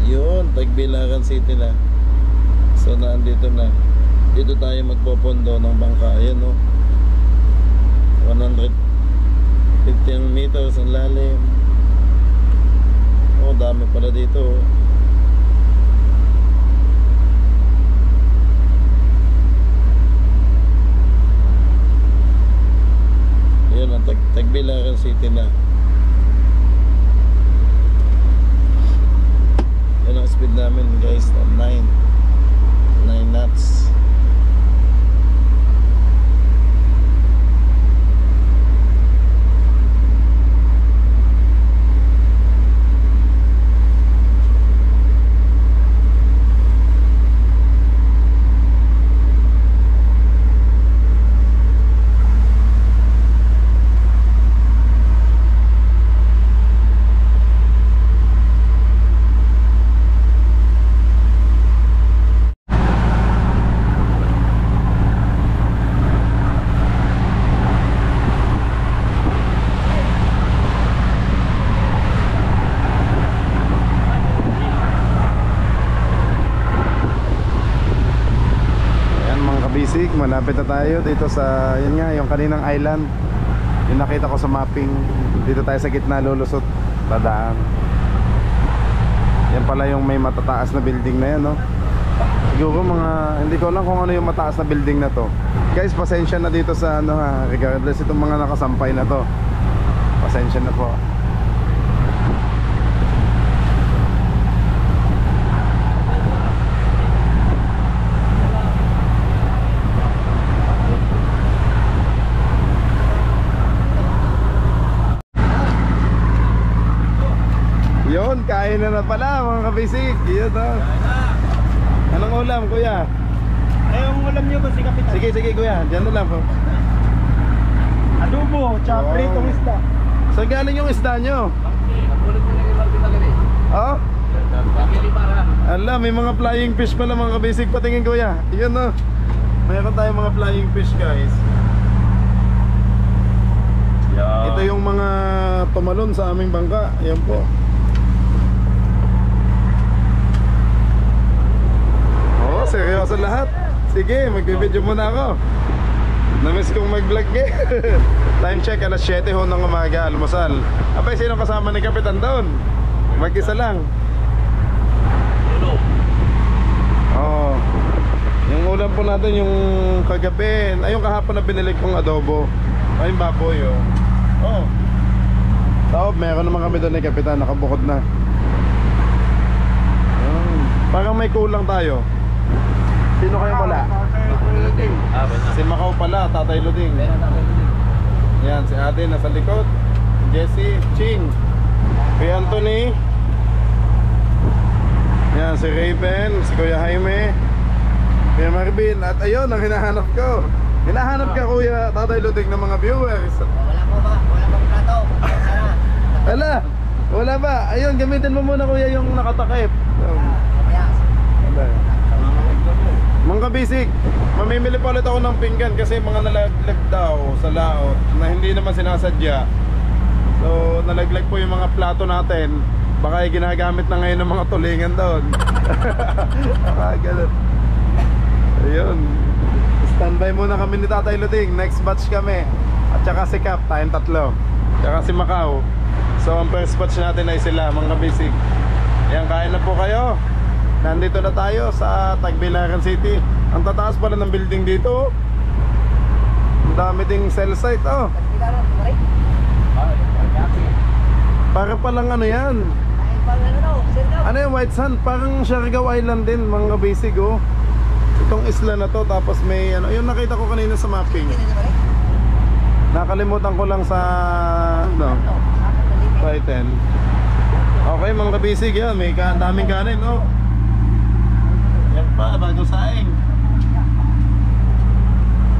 Yun, Tagbilaran City na. So naandito na. Dito tayo magpopondo ng bangka. Ayan o. 150 meters ang lalim. Oh, dami pala dito. Yun ang Tagbilaran City na. Yan ang speed namin guys, 9 knots. Malapit na tayo dito sa, yun nga, yung kaninang island. Yung nakita ko sa mapping. Dito tayo sa gitna lulusot, dadaan. Yan pala yung may matataas na building na yan, no? Siguro mga, hindi ko alam kung ano yung mataas na building na to. Guys, pasensya na dito sa ano ha, regardless itong mga nakasampay na to. Pasensya na po. Yun, kain na pala mga kabisig. Yun o. Anong ulam kuya?
Yung ulam nyo ba si Kapitan?
Sige kuya, dyan na lang po.
Adobo, tsaka pritong isda.
Saan galing yung isda nyo? Oh? Ala, may mga flying fish pala mga kabisig. Patingin kuya. Yun o. Mayroon tayong mga flying fish guys. Ito yung mga tumalon sa aming bangka. Yan po. Seryoso lahat. Sige, mag-video muna ako. Namiss kong mag-vlog eh. Time check, alas 7 ho ng umaga, almusal. Abay, sino kasama ni Kapitan doon? Mag-isa lang. Oo. Yung ulam po natin yung kagabi. Ay, yung kahapon na binili kong adobo. Ay, yung baboy oh. Oo. Tapos meron naman kami doon ni Kapitan, nakabukod na. Parang may kulang tayo. Sino kayo wala? Si Macau pala, Tatay Luding. Yan, si Ate nasa likod. Jesse, Ching, Kuya Anthony. Yan, si Raven, si Kuya Jaime, Kuya Marvin. At ayun, ang hinahanap ko. Hinahanap ka Kuya Tatay Luding ng mga viewers.
Wala po ba? Wala po plato.
Wala, wala ba? Ayun, gamitin mo muna Kuya yung nakatakip. Mga kabisig, mamimili pa ulit ako ng pinggan kasi mga nalaglag daw sa laot na hindi naman sinasadya. So nalaglag po yung mga plato natin. Baka ginagamit na ngayon ng mga tulingan doon. Ganun. Ayun. Standby muna kami ni Tatay Luding. Next batch kami. At saka si Cap, tayong tatlo. Tsaka si Macau. So ang first batch natin ay sila mga kabisig. Ayan, kain na po kayo. Nandito na tayo sa Tagbilaran City. Ang tataas pala ng building dito. dami ding cell site, oh.
Tagbilaran, marik.
Para palang ano yan.
Ay, pang ano, Siargao.
Ano yung White Sand? Parang Siargao Island din, mga basic, oh. Itong isla na to, tapos may ano, yung nakita ko kanina sa mapping.
Hindi na marik.
Nakalimutan ko lang sa ano, title. Okay mga kabisig, yan, may daming kanin, oh. Yan pa, bagong saing.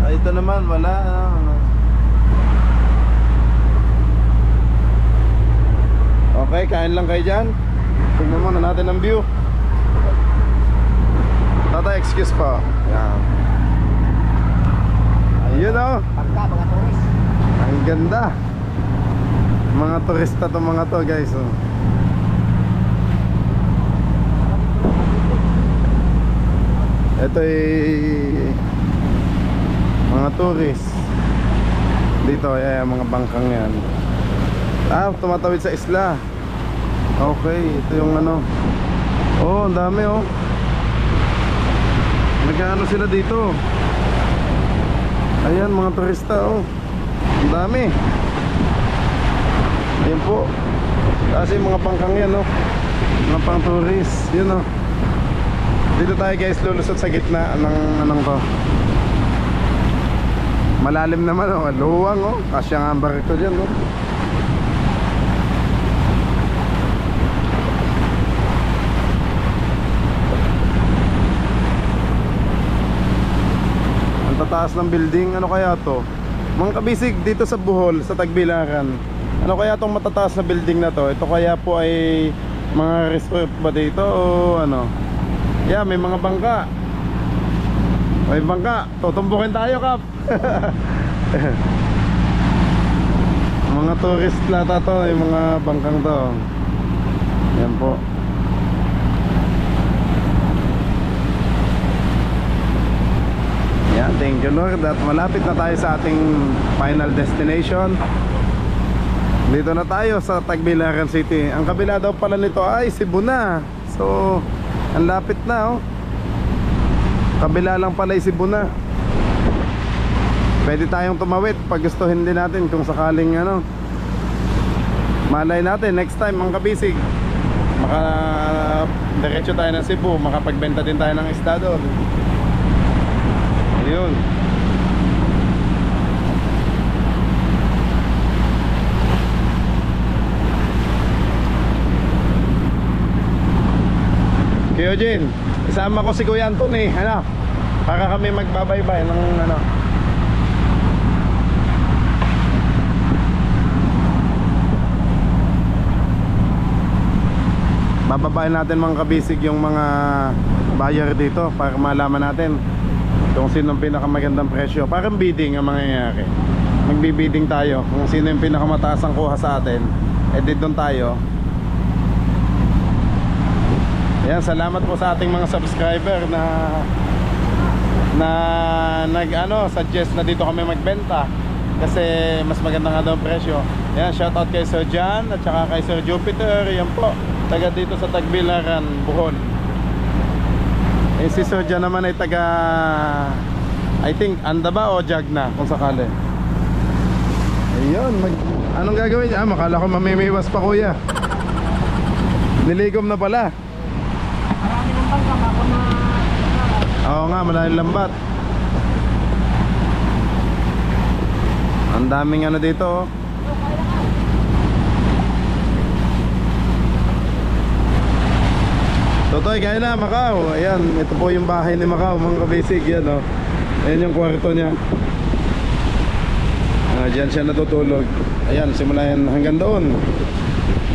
Ito naman, wala. Okay, kain lang kayo dyan. Tingnan muna natin ang view. Tata, excuse pa. Yan. Ayun, oh.
Pagka, mga turis.
Ang ganda. Mga turista to mga to, guys, oh. Ito ay mga tourist. Dito ay mga bangkang yan. Tumatawid sa isla. Okay, ito yung ano. Oh, ang dami, oh. Nag-ano sila dito. Ayan, mga turista, oh. Ang dami. Ayan po. Kasi mga bangkang yan, oh. Mga pang tourist. Yun, oh. Dito tayo, guys, lulusot sa gitna ng anong to. Malalim naman, oh. Luwang, oh. Kasya nga ang barito dyan, oh. Ang tataas ng building, ano kaya to? Mga kabisig, dito sa Bohol, sa Tagbilaran, ano kaya tong matataas na building na to? Ito kaya po ay mga resort ba dito o ano? Yeah, may mga bangka. May bangka. Tutumbukin tayo, Kap. Mga tourist lata to, yung mga bangkang to. Yan po. Yan, thank you Lord. At malapit na tayo sa ating final destination. Dito na tayo sa Tagbilaran City. Ang kabila daw pala nito ay Cebu na. So ang lapit na, oh. Kabila lang pala Cebu na. Pwede tayong tumawid pag gustuhin din natin kung sakaling ano. Malay natin next time mga kabisig, maka diretso tayo ng Cebu, makapagbenta din tayo ng isda doon. Ayun. Kuya Eugene, isama ko si Kuya Anthony, ano, para kami magbabaybay ng ano. Bababayin natin mga kabisig yung mga buyer dito para malaman natin kung sino ang pinakamagandang presyo. Parang bidding ang mangyayari. Magbibidding tayo kung sino yung pinakamataas ang kuha sa atin. Edit doon tayo. Ayan, salamat po sa ating mga subscriber na suggest na dito kami magbenta kasi mas maganda nga daw ang presyo. Ayan, shoutout kay Sir John at saka kay Sir Jupiter. Yan po, taga dito sa Tagbilaran, Bohol. Eh si Sir John naman ay taga, I think Andaba o Jagna kung sakali. Ayun, anong gagawin niya? Makala ko mamimiwas pa kuya. Niligom na pala.
Marami ng bangka, bako na...
Oo nga, maraming lambat. Ang daming ano dito, oh. Totoy, kaya na, Macau. Ayan, ito po yung bahay ni Macau, mga kabisig. Yan, oh. Ayan yung kwarto niya. Diyan siya natutulog. Ayan, simula yan hanggang doon.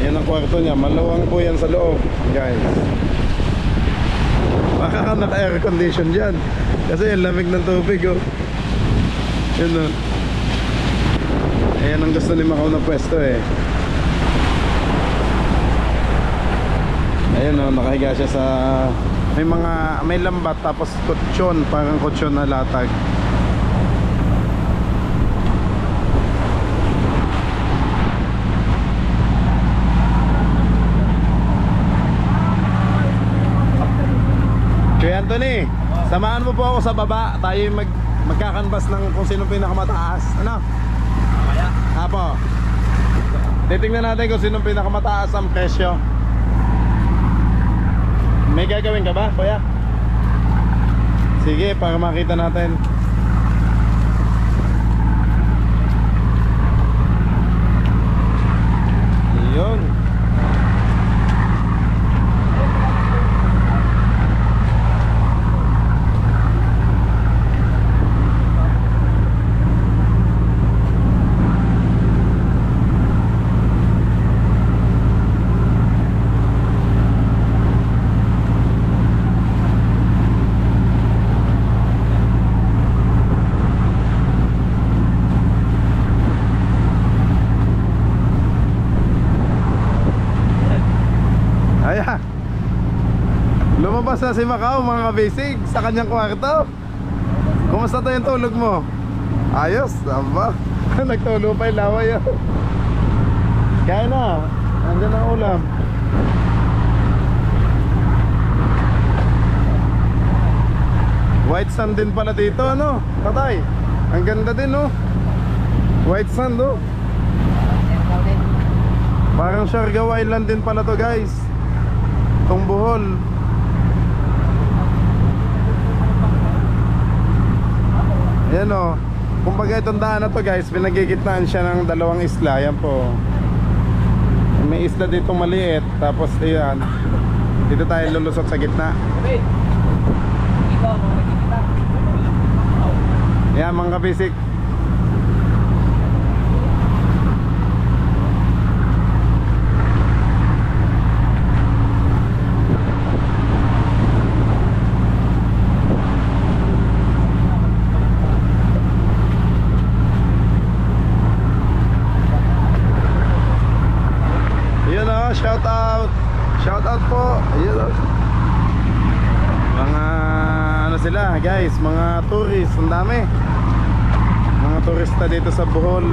Ayan ang kwarto niya. Maluwang po yan sa loob, guys. Baka ka naka-air condition dyan kasi yung lamig ng tubig, oh. Yun, oh. Ayan ang gusto ni Macau na pwesto, eh. Ayan, oh, nakahiga siya sa may lambat tapos kutsyon, parang kutsyon na latag. Kuya Anthony, samahan mo po ako sa baba. Tayo magkakanbas ng kung sino pinakamataas. Ano?
Kaya.
Apo. Titingnan natin kung sino pinakamataas ang presyo. May gagawin ka ba, kuya? Sige, para makita natin. Yun. Ayan. Lumabas na si Macau mga kabisig sa kanyang kwarto. Kumusta to yung tulog mo? Ayos, aba. Nagtulo pa yung laway yun. Kaya na, andyan ang ulam. White sand din pala dito, ano? Tatay, ang ganda din, no? White sand, no? Parang Siargao Island din pala to, guys. Itong Bohol. Ayan, o. Kumbaga itong daan na to, guys, pinagigitnaan siya ng dalawang isla. Ayan po. May isla dito maliit. Tapos, ayan, dito tayo lulusot sa gitna. Ayan, mga kabisik. Shout out po. Ayun. Mga ano sila, guys, mga tourist, ang dami. Mga turista dito sa Bohol.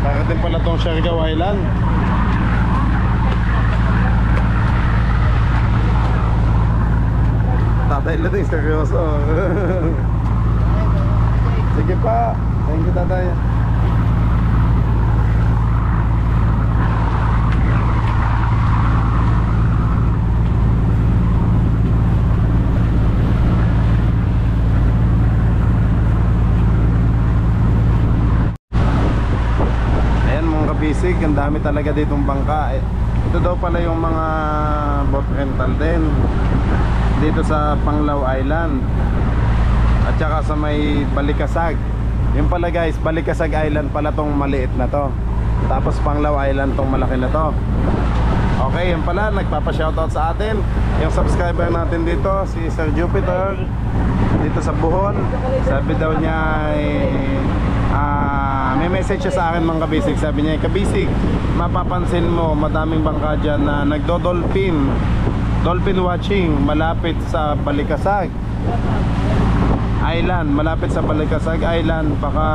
Para din pala tong Siargao Island. Tatay lang seryoso. Sige pa. Thank you, tatay. Ayan mga kabisig, ang dami talaga ditong bangka. Ito daw pala yung mga boat rental din dito sa Panglao Island at saka sa may Balikasag. Yung pala, guys, Balikasag Island pala tong maliit na to. Tapos Panglao Island tong malaki na to. Okay, yun pala, nagpapa-shoutout sa atin yung subscriber natin dito, si Sir Jupiter, dito sa Bohol. Sabi daw niya may message siya sa akin mga kabisig. Sabi niya, kabisig, mapapansin mo madaming bangka dyan na nagdo-dolphin watching malapit sa Balikasag Island, malapit sa Balikasag Island. Baka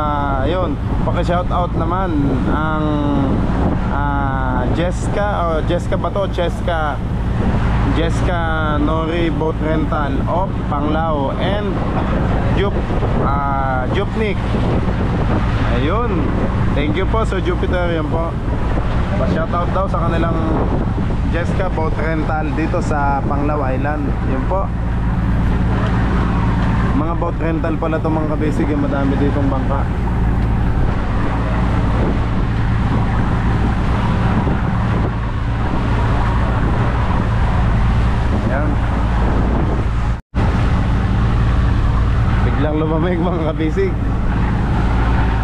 ayun, paki-shoutout naman ang Jessica ba to? Jessica Nori Boat Rental of Panglao and Jupnik. Ayun, thank you po Sir Jupiter. Yan po, pa-shoutout daw sa kanilang Jessica Boat Rental dito sa Panglao Island. Yun po, mga boat rental pala itong mga kabisig. Madami ditong bangka. Ayan, biglang lumamig mga kabisig.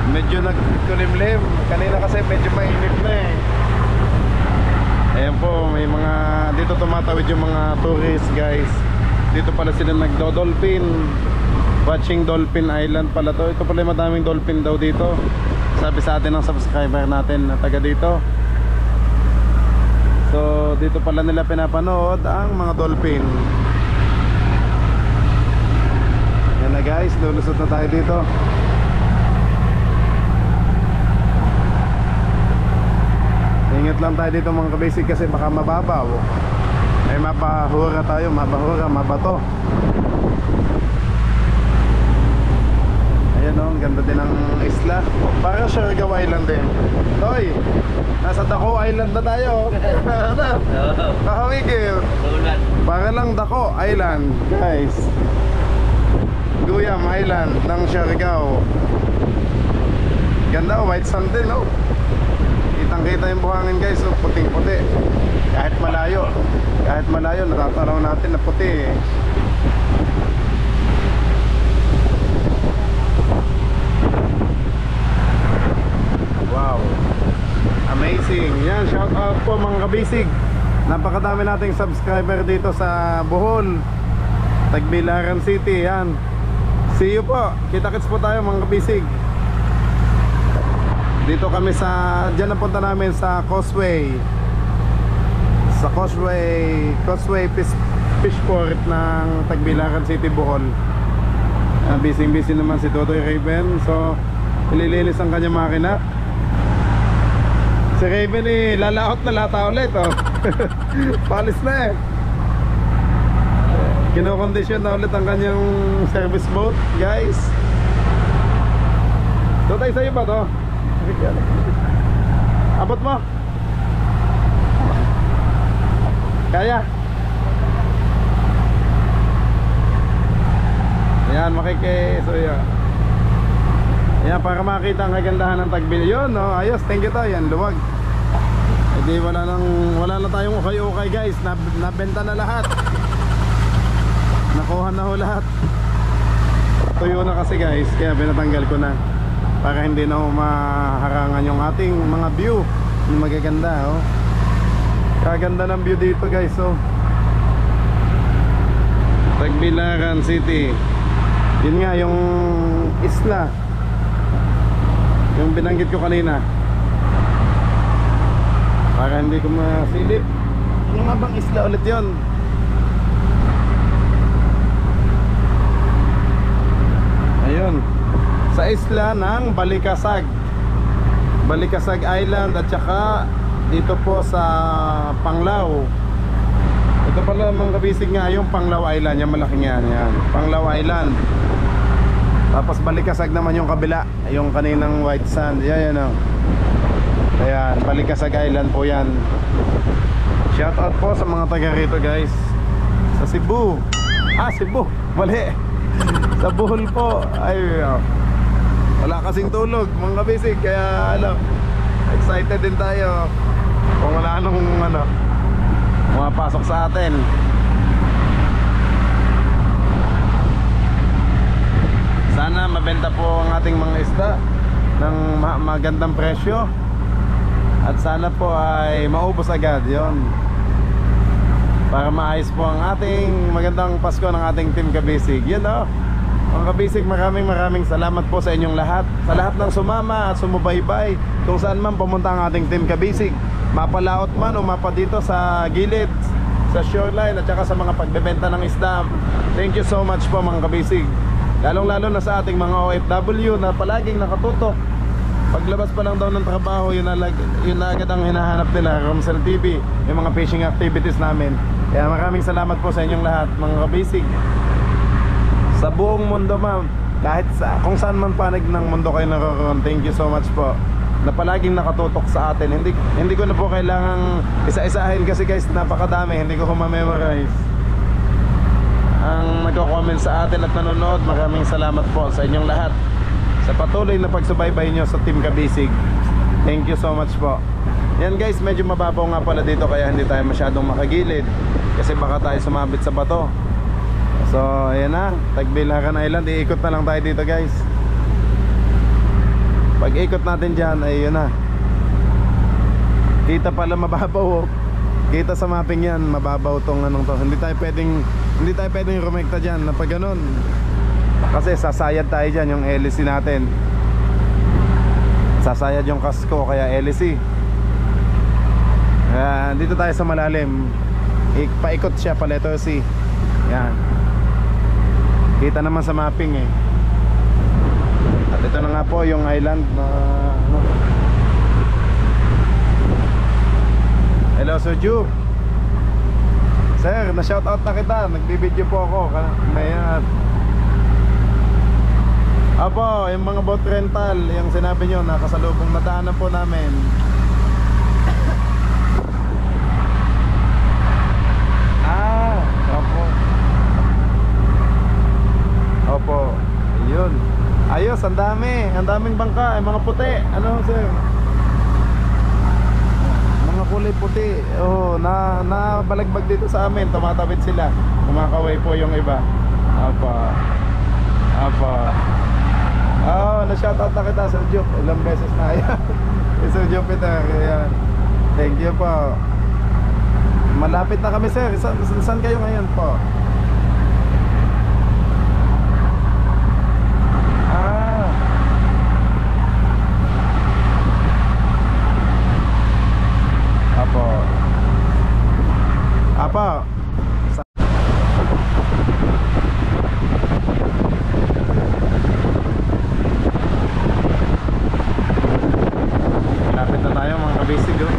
Medyo nagkulimlim kanina kasi medyo mainit na eh. Ayan po, may mga dito tumatawid yung mga tourists, guys. Dito pala sila nagdo-dolphin watching Dolphin Island pala to. Ito pala, madaming dolphin daw dito, sabi sa atin ng subscriber natin na taga dito. So dito pala nila pinapanood ang mga dolphin. Yan na, guys, lulusot na tayo dito. Ingat
Ikot lang tayo dito mga kabasic kasi baka mababaw. Ay mabahura tayo, mabato. Ayan o, ang ganda din ng isla. Parang Siargao Island din. Toy, nasa Daco Island na tayo. Kahawigil. Para lang Daco Island, guys. Guyam Island ng Siargao. Ganda, white sand din, no? Kitang-kita yung buhangin, guys, so puting-puti. Kahit malayo, natatanaw natin na puti, eh. Wow, amazing. Yan, shout out po mga kabisig. Napakadami nating subscriber dito sa Bohol, Tagbilaran City. Yan, see you po, kita-kits po tayo mga kabisig. Dito kami sa, dyan napunta namin sa Causeway. Sa Causeway Fishport ng Tagbilaran City, Bohol. Busy naman si Totoy Raven. So, ililinis ang kanyang makina. Si Raven lalaot na lata ulit, oh. Palis na, eh. Kinokondisyon na ulit ang kanyang service boat, guys. Totoy, sa'yo ba to? Abot mo. Kaya. Ayan, makikisuyo. Ayan, para makita ang kagandahan ng Tagbil. Yun, no? Ayos, thank you to. Yan, luwag. Hindi, wala na tayong ukay-ukay, guys. Nabenta na lahat. Nakuha na ho lahat. Tuyo na kasi, guys. Kaya pinatanggal ko na, para hindi na maharangan yung ating mga view. Yung magaganda, oh. Kaganda ng view dito, guys, oh. Tagbilaran City. Yun nga, yung isla, yung binanggit ko kanina, para hindi ko masilip. Yung nga bang isla ulit yun? Ayun, sa isla ng Balikasag Island, at saka dito po sa Panglao. Ito pala mga kabisig nga yung Panglao Island, yung malaking yan, Panglao Island. Tapos Balikasag naman yung kabila, yung kaninang white sand. Yan, oh. Ayan, Balikasag Island po yan. Shout out po sa mga taga rito, guys. Sa Cebu. Cebu, mali. Sa Bohol po. Ay, wala kasing tulog mga kabisig, kaya excited din tayo kung wala nung pumapasok sa atin. Sana mabenta po ang ating mga isda ng magandang presyo, at sana po ay maubos agad yon, para maayos po ang ating magandang Pasko ng ating Team Kabisig. Yun, oh. Mga kabisig, maraming salamat po sa inyong lahat, sa lahat ng sumama at sumubaybay kung saan man pumunta ang ating Team Kabisig, mapalaot man o mapa dito sa gilid, sa shoreline, at saka sa mga pagbebenta ng isda. Thank you so much po mga kabisig. Lalong-lalo na sa ating mga OFW na palaging nakatutok. Paglabas pa lang daw ng trabaho, yun na agad ang hinahanap nila, Romsel TV, yung mga fishing activities namin. Kaya maraming salamat po sa inyong lahat mga kabisig. Sa buong mundo, ma'am, kahit kung saan man panig ng mundo kayo naroon, thank you so much po na palaging nakatutok sa atin. Hindi ko na po kailangang isa-isahin kasi, guys, napakadami, hindi ko ma-memorize ang nagko-comment sa atin at nanonood. Maraming salamat po sa inyong lahat sa patuloy na pagsubaybay nyo sa Team Kabisig. Thank you so much po. Yan, guys, medyo mababaw nga pala dito, kaya hindi tayo masyadong makagilid kasi baka tayo sumabit sa bato. So, ayan na, Tagbilaran Island. Iikot na lang tayo dito, guys. Pag ikot natin dyan, ay yun na. Kita pala mababaw, oh. Kita sa mapping yan, mababaw tong anong to. Hindi tayo pwedeng rumekta dyan na pag ganun, kasi sasayad tayo dyan yung LC natin. Sasayad yung kasko, kaya LC. Dito tayo sa malalim. Paikot siya pa, letter C. Yan. Kita naman sa mapping, eh. At ito na nga po yung island na Hello, Suju. Sir, na-shoutout na kita. Nagbibideo po ako. Ngayon. Apo, yung mga boat rental, yung sinabi nyo, nakasalubong na daanan po namin. Opo. Opo. Ayun. Ayos, ang dami. Ang daming bangka, mga puti. Ano, sir? Mga kulay puti. Oh, nabalagbag dito sa amin. Tumatawid sila. Kumakaway po yung iba. Apa. Oh, na-shoutout na kita, Sir Jup. Ilang beses na yan. Sir Jupiter. Ayan. Thank you po. Malapit na kami, sir. Saan kayo ngayon po? Apa? Malapit na tayo mga kabisig, oh.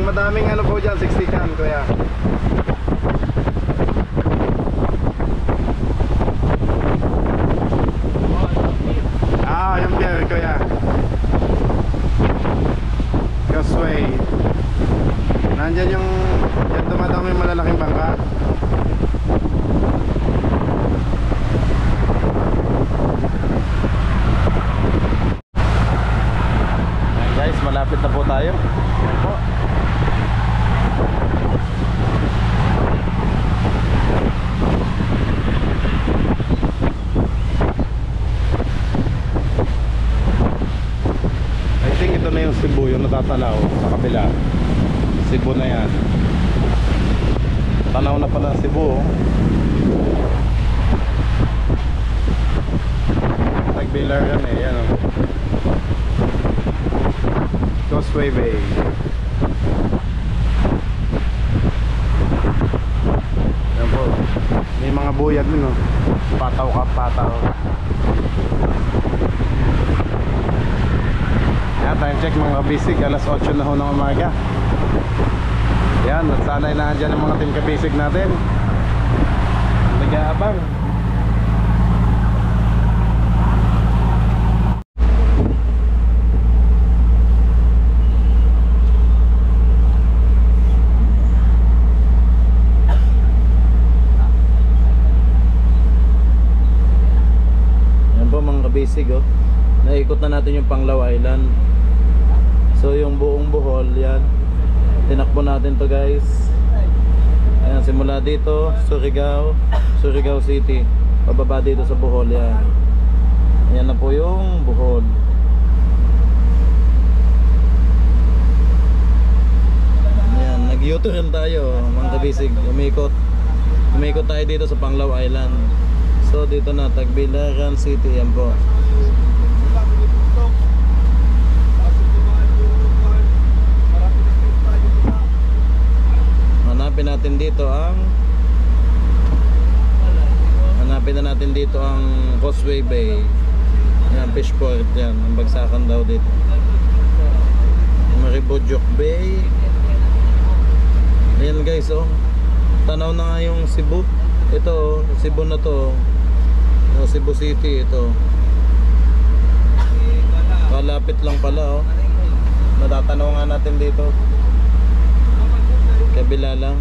Madaming ano po dyan, 60 can kuya. Yung beer kuya. Causeway. Nandyan yung dyan dumadami malalaking bangka. Ayan guys, malapit na po tayo. Ayan po. Ito na yung Cebu, yung natatanaw sa kabila. Cebu na yan. Tanaw na pala Cebu, oh. Tagbilar yan eh, yan, oh. Causeway Bay. Yan po. May mga buyag din, oh. Pataw ka, pataw. Time check mga kabisig, alas 8 na ho ng umaga. Yan, at sana'y naandyan ang mga team kabisig natin. Nag-aabang. Yan po mga kabisig, oh. Naikot na natin yung Panglao Island. So yung buong Bohol, yan. Tinakbo natin to guys. Ayan, simula dito, Surigao City. Pababa dito sa Bohol, yan. Ayan na po yung Bohol. Ayan, nag-U-turn tayo mga kabisig. Umikot tayo dito sa Panglao Island. So dito na, Tagbilaran City, yan po. Hanapin na natin dito ang Causeway Bay. Yan, Fishport yan, ang bagsakan daw dito. Maribojok Bay. Ayan guys, oh. Tanaw na nga yung Cebu.
Ito, Cebu na to. Cebu City ito. Kalapit lang pala oh. Natatanaw nga natin dito. Kabila lang.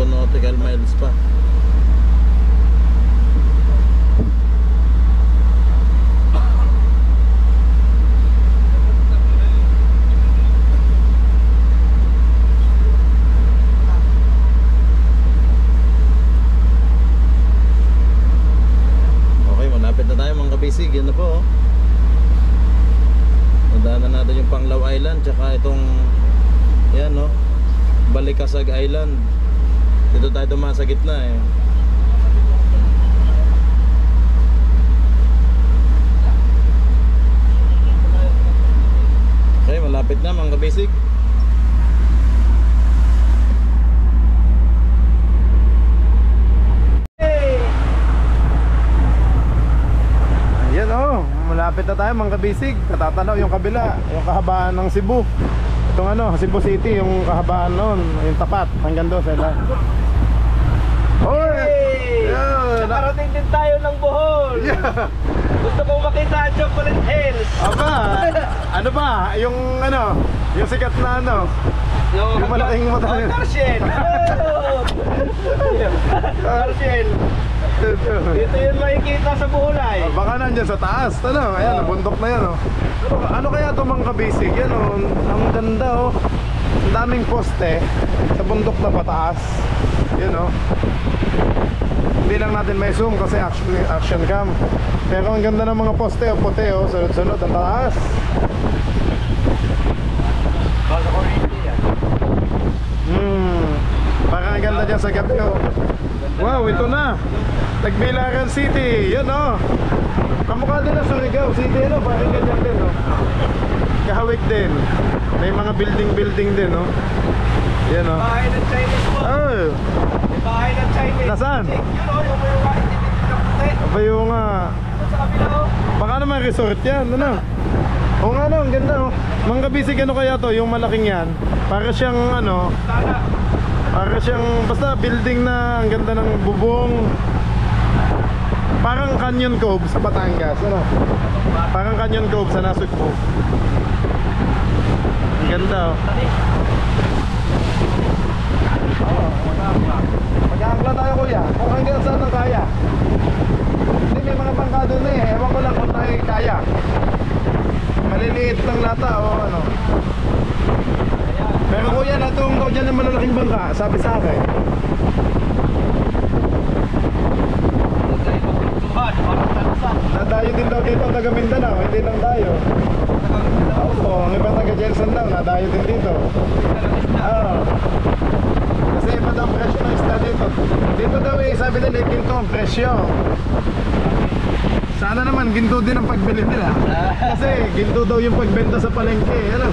Nautical miles pa. Okay, malapit na tayo mga kabisig. Yan na po oh. Nadaanan natin yung Panglao Island tsaka itong yan no, Balikasag Island. Dito tayo dumaan sa gitna eh. Okay, malapit na mga kabisig. Ayan oh, malapit na tayo mga kabisig. Katatanaw yung kabila, yung kahabaan ng Cebu. Itong ano, Cebu City, yung kahabaan noon, yung tapat, hanggang doon sila.
Hey! Nakarating din tayo ng Bohol.
Yeah.
Gusto kong makita ang Chocolate Hills.
Aba, ano ba? Yung ano, yung sikat na ano, yung malaking mata.
Oh, Tarsiel. Tarsiel. Dito yun makikita sa Buholay.
Baka nandyan sa taas, ano, ayan, bundok na yan oh. Ano kaya ito mga kabisig? Yan oh, ang ganda oh. Ang daming poste sa bundok na pataas. Yan oh. Hindi lang natin may zoom kasi action cam. Pero ang ganda ng mga poste oh, puti oh, sunod-sunod ang taas. Parang ang ganda dyan sa gabi oh. Wow, ito na Tagbilaran City, yan oh. Kamukha din ng Surigao City, ano, parang ganyan din oh. Kahawig din. May mga building din oh. Yan oh.
Bahay ng Chinese po.
Oh,
May bahay ng Chinese.
nasaan?
Yun o, yung may bahay ng puti.
Aba yung nga
Sa kabila o.
baka naman resort yan, ano. Oo nga no, ang ganda oh. Mga kabisig, ano kaya to, yung malaking yan. Para siyang ano,
Sana.
para siyang basta building na ang ganda ng bubong. Parang Canyon Cove sa Batangas, ano? Parang Canyon Cove sa Nasugbu. Ang ganda oh. Mag-aangla tayo kuya, kung hanggang saan ang kaya. Hindi, may mga bangka doon eh, ewan ko lang kung tayo kaya. Maliliit ng lata o ano. Pero kuya, natong daw dyan ng malalaking bangka, sabi sa akin. Nadayo din daw dito ang taga Mindanao, hindi lang tayo. Oo, ang iba taga Jelson daw, nadayo din dito. Oo. Kasi iba daw ang presyo ng isda dito. Dito daw eh, sabi nila, ginto ang presyo. Sana naman ginto din ang pagbili nila. Kasi ginto daw yung pagbenta sa palengke. Ano?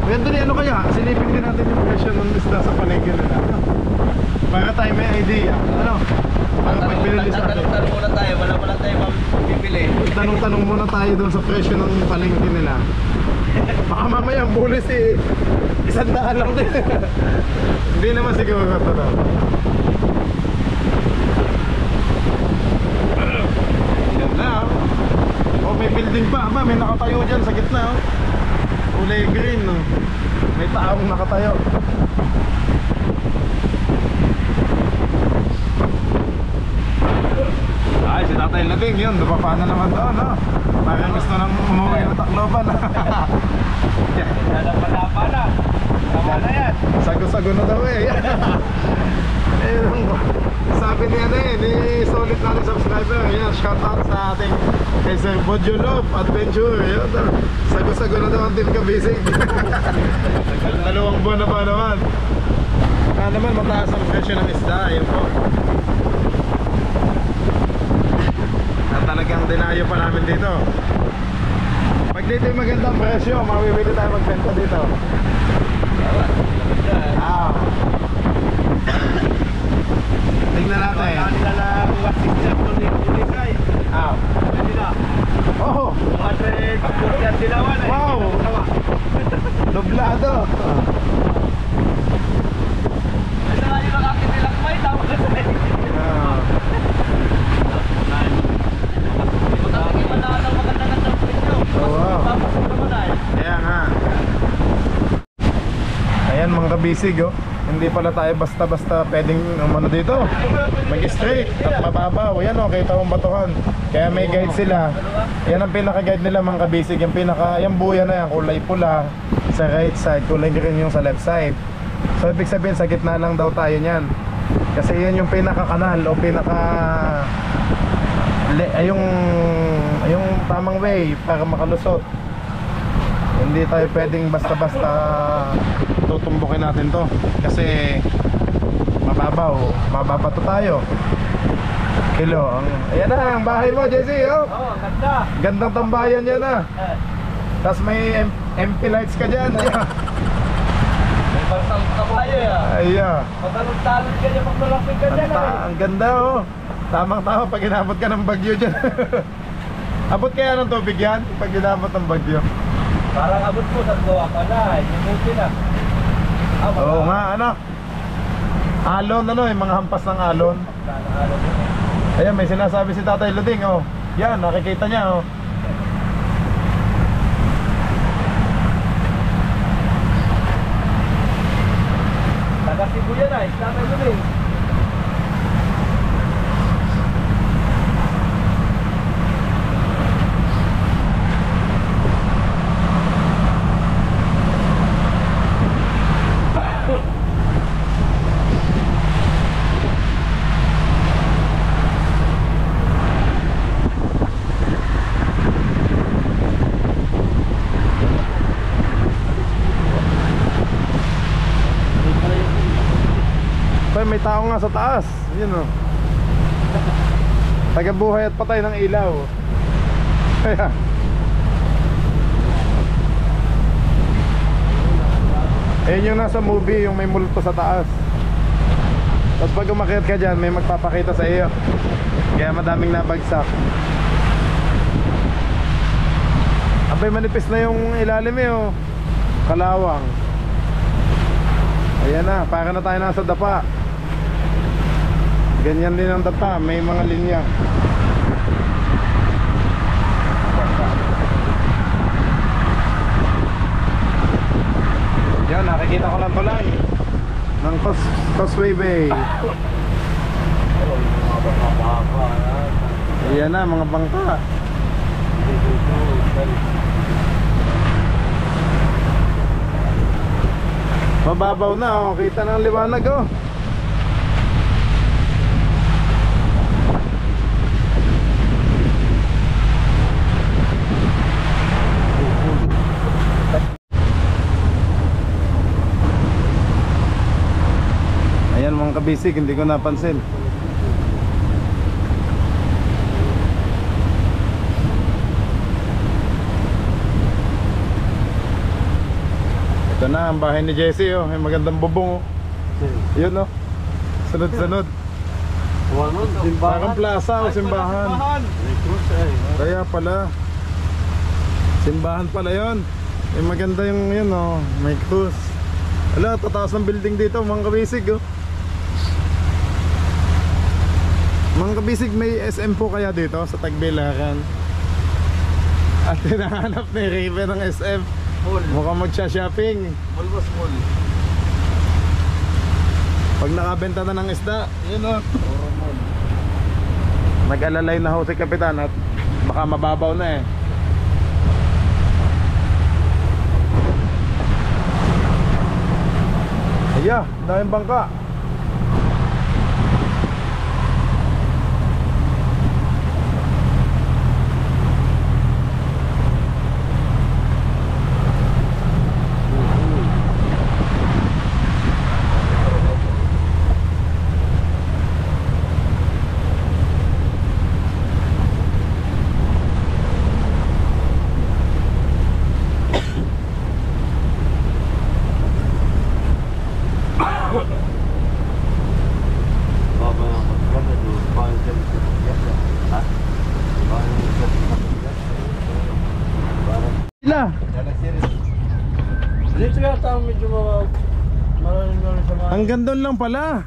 Ganito din, ano kaya? Silipin din natin yung presyo ng isda sa palengke nila. Para tayo may idea. Ano? Para pagbili sa atin.
Tanong muna tayo, wala tayo mabibili.
Tanong-tanong muna tayo doon sa presyo ng palengke nila. Baka mamaya ang bulis eh, 100 lang din. Hindi naman siguro ito daw. Yan na oh. Oh, may building pa. Aba, may nakatayo dyan sa gitna oh. Kulay green oh. May taong nakatayo. Ay, si Tatay Labing yun, dumapa na naman doon, no? Parang gusto nang umuwi ng Tacloban.
Malapa na. Tama na yan.
Sago-sago na daw eh. Sabi niya na eh, ni solid natin subscriber. Yan, shout out sa ating kay Sir Bodjo Love Adventure. Yan, sago-sago na daw ang team kabisig. 2 buwan na pa naman. Kaya naman mataas ang presyo ng isda. Yan po. Talagang dinayo pa namin dito. Pag dito yung magandang presyo, mawibili tayo magbenta dito.
Ah. Tingnan natin. Ah. Oh. Wow. Doblado. Ah. Oh, wow. Kaya nga. Ayan mga kabisig oh. Hindi pala tayo basta-basta pwedeng umano dito. Mag-straight at mababaw. Ayan oh, kita mong batuhan. Kaya may guide sila. Yan ang pinaka-guide nila mga kabisig. Yung buya na yan, kulay pula sa right side, kulay green yung sa left side. So ibig sabihin sa gitna lang daw tayo niyan. Kasi yan yung pinaka-kanal o yung tamang way para makalusot. Hindi tayo pwedeng basta-basta tutumbukin natin to kasi mababato tayo. Kilo. Ayan na ang bahay mo, Jesse. Oh,
ganda.
Gandang tambayan yan ah. Tapos may MP lights ka dyan.
May barsang kabayo ya.
Ayan.
Matalon-talon ka niya pag malapit ka dyan.
Ang ganda oh. Tamang-tama pag inabot ka ng bagyo dyan. Abot kaya ng tubig yan pag inabot ng bagyo?
Parang abot mo sa gawa ka na. Inuti na.
Oo nga, ano? Alon, ano, yung mga hampas ng alon. Ayan, may sinasabi si Tatay Luding, oh. Yan, nakikita niya, oh.
Taga Cebu yan ay, Tatay Luding.
May tao nga sa taas. Yun oh. Tagabuhay at patay ng ilaw. Kaya ayun yung nasa movie, yung may multo sa taas. Tapos pag umakyat ka dyan, may magpapakita sa iyo. Kaya madaming nabagsak. Abay, manipis na yung ilalim eh oh. Kalawang. Ayan na, para na tayo nasa dapa. Ganyan din ang dapa, may mga linya. Yan, nakikita ko lang tulay ng Causeway Bay. Ayan na, mga bangka. Mababaw na, oh. Kita ng liwanag oh. Ayan mga kabisig, hindi ko napansin. Ito na ang bahay ni Jesse oh, may magandang bubong oh. Yun oh. Sunod-sunod. Parang plaza o simbahan. Kaya pala simbahan pala yun. May maganda yung yun oh, may krus. Ala, tataas ng building dito mga kabisig oh. Mga kabisig, may SM po kaya dito sa Tagbilaran? At hinahanap ni Raven ng SM. Mukhang magsha-shopping.
Mulbos mul.
Pag nakabenta na ng isda, yun o. Nag-alalay na ho si Kapitan at baka mababaw na eh. Aya, daming bangka.
lang medyo maraming sa mga...
Hanggang doon lang pala.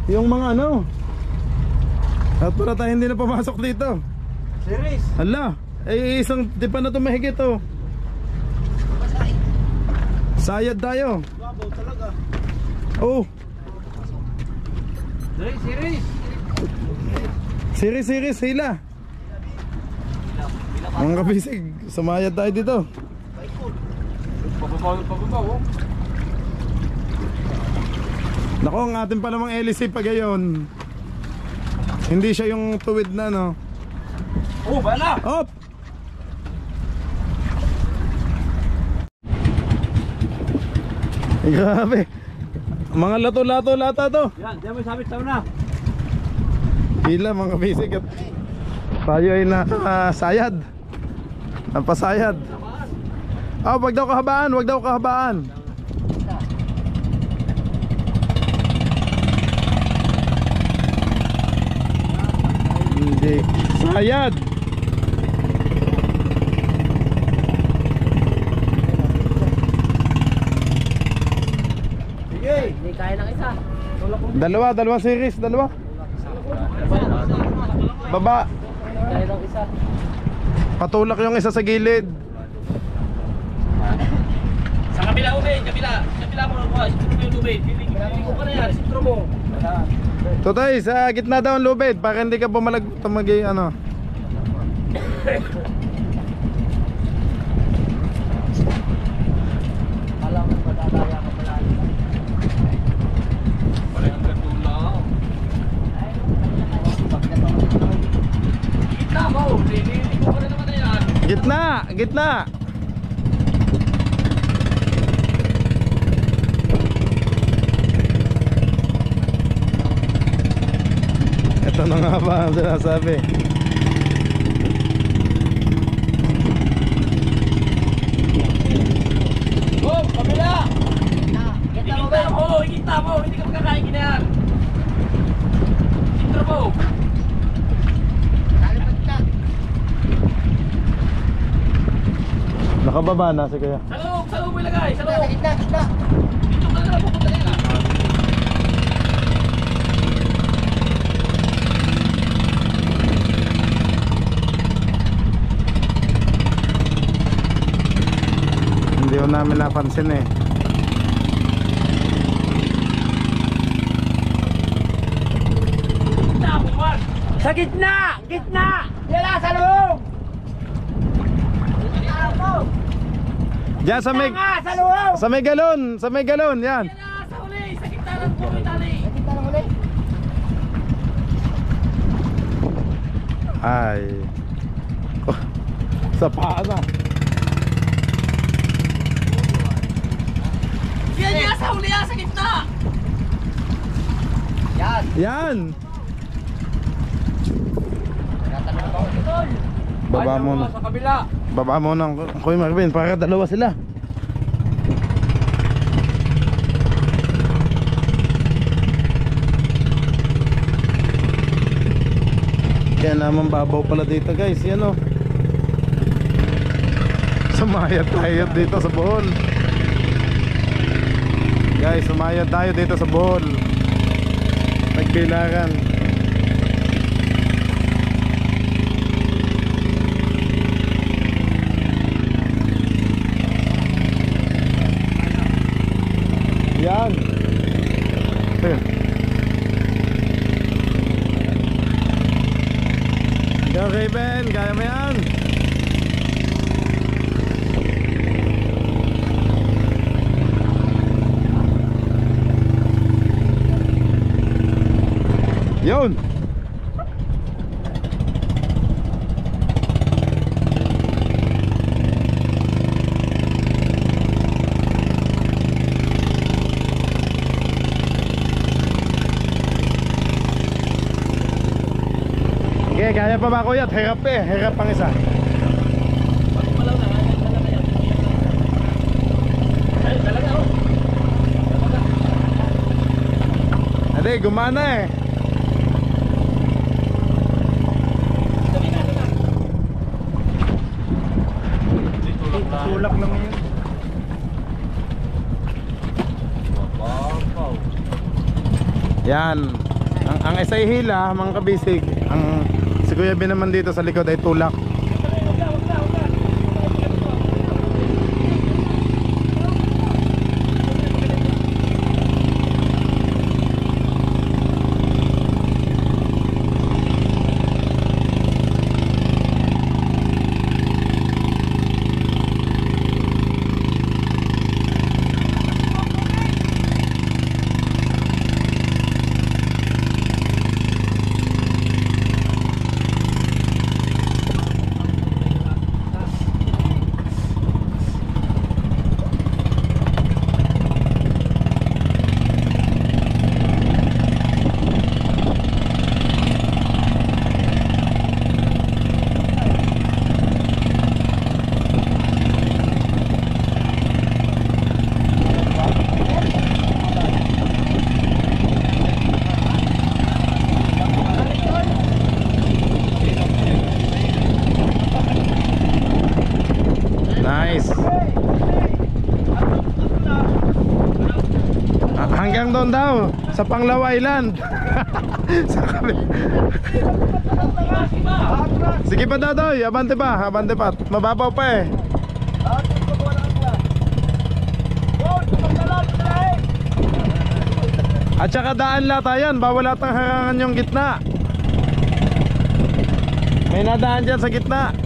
Yung mga ano. At para tayo hindi na pumasok dito.
Series.
Hala, isang tipa na ito mahigit oh. Sayad tayo.
Babaw talaga.
Oh,
Series.
series hila. Mga kabisig, sumayad tayo dito.
Pababaw.
Nako, ang atin pa namang LC pa gayon. Hindi siya yung tuwid na no.
Oh, bala.
Op! Grabe. Mga lato-lato lata to.
Yan, diyan mo sabit sa una.
Hila mga kabisig at tayo ay sayad. Napasayad. Oh, wag daw kahabaan. Hindi. Sayad.
Sige.
Hindi kaya ng isa.
Dalawa series, dalawa. Baba.
Kaya ng isa.
Patulak yung isa sa gilid.
Sa kabila, Ubay. Kabila mo na bukas. Sintro mo yung Ubay. Pili ko ka na yan. Sintro mo.
Totoy, sa gitna daw ang lubid para hindi ka bumalag tumagi ano.
Alam mo, madadaya ka pala.
Wala yung gatulaw. Kita mo. Lili ko ka na naman na yan.
Gitna. Ito na nga ba ang sinasabi.
Oh, kabila.
Kita mo ba?
Ikita mo. Hindi ka magkakain yan. Sintro mo.
Nalipad ka.
Nakababa na si Kuya.
Sa loob mo ilagay. Sa loob.
Gitna.
Dito ka na pupunta yan.
Hindi ko namin napansin eh.
Kita mo man.
Sa gitna! Yan sa loob!
Diyan sa may
Sa loob!
sa may galon, yan.
Yan na, sa uli. Sa gitna ng buhay tali.
Gitna ng uli.
Ay. Oh, sa paa na.
Yan sa uli sa gitna.
Yan.
Yan.
Tatanong ako.
Baba mo na.
Sa kabila.
Baba mo na, Kuya Marvin, para dalawa sila. Kaya naman babaw pala dito guys, yan o. Sumayad tayo dito sa Bohol. Guys, sumayad tayo dito sa Bohol. Nagbilaran. Yan. Ito. Go Raven, kaya mo yan. Yun. Okay, kaya pa ba kuya? Hirap eh, hirap pang isa. Hindi, gumana eh. Tulak lang yun. Yan. Ang isay hila, mga kabisig. Ang si Kuya Ben naman dito sa likod ay tulak. Nice. Hanggang doon daw sa Panglao Island. Sa sige pa Dadoy, abante pa, abante pa. Mababaw pa eh. At saka daan lata yan, bawal atang harangan yung gitna. May nadaan dyan sa gitna.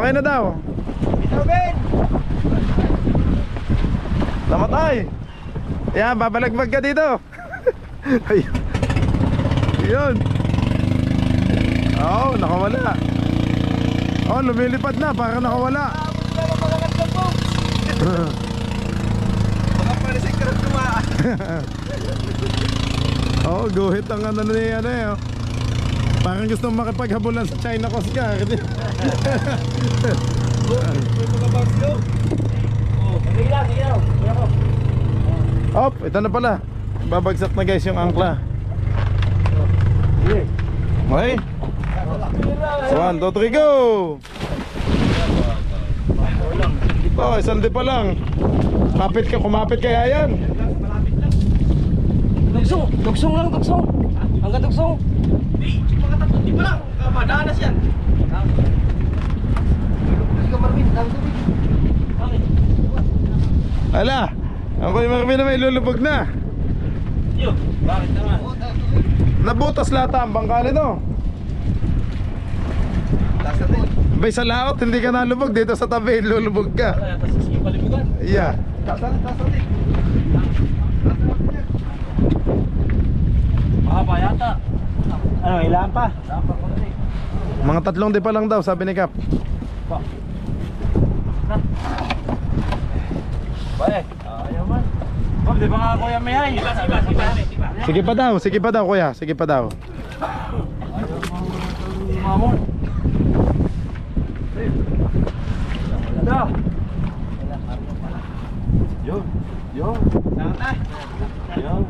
Okay na daw. Namatay. Yan, babalagbag ka dito. Ayun. Yun. Oh, nakawala. Oh, lumilipad na, para nakawala.
Baka panisig ka rin tumaan.
Oh, guhit ang ano niya eh. Oh. Parang gusto makipaghabulan sa China Coast Guard.
May mga bagyo. Oh,
Op, ito na pala. Babagsak na guys yung angkla. Okay. So 1, 2, 3, go! Oh, isang di pa lang. Kumapit kaya yan.
Dugsong lang, dugsong. Hanggang dugsong.
Mga tatlo, di pa lang. Madanas yan. Hindi ka marmin, dami tubig.
Ala, ako yung Marvin na may lulubog na.
Yo, bakit naman?
Nabutas lata ang bangka nito.
Lasa din.
Bay sa laot, hindi ka nalubog. Dito sa tabi, lulubog ka.
Kaya tapos sige palibugan.
Yeah.
Lasa din. Mahaba yata.
Ano, ilan pa?
Mga 3 di pa lang daw, sabi ni Kap.
Bae, ayaw man. Bob, di ba nga kuya may hay?
Sige pa daw kuya, sige pa daw.
Mamon. Dah. Yo. Santai. Yo.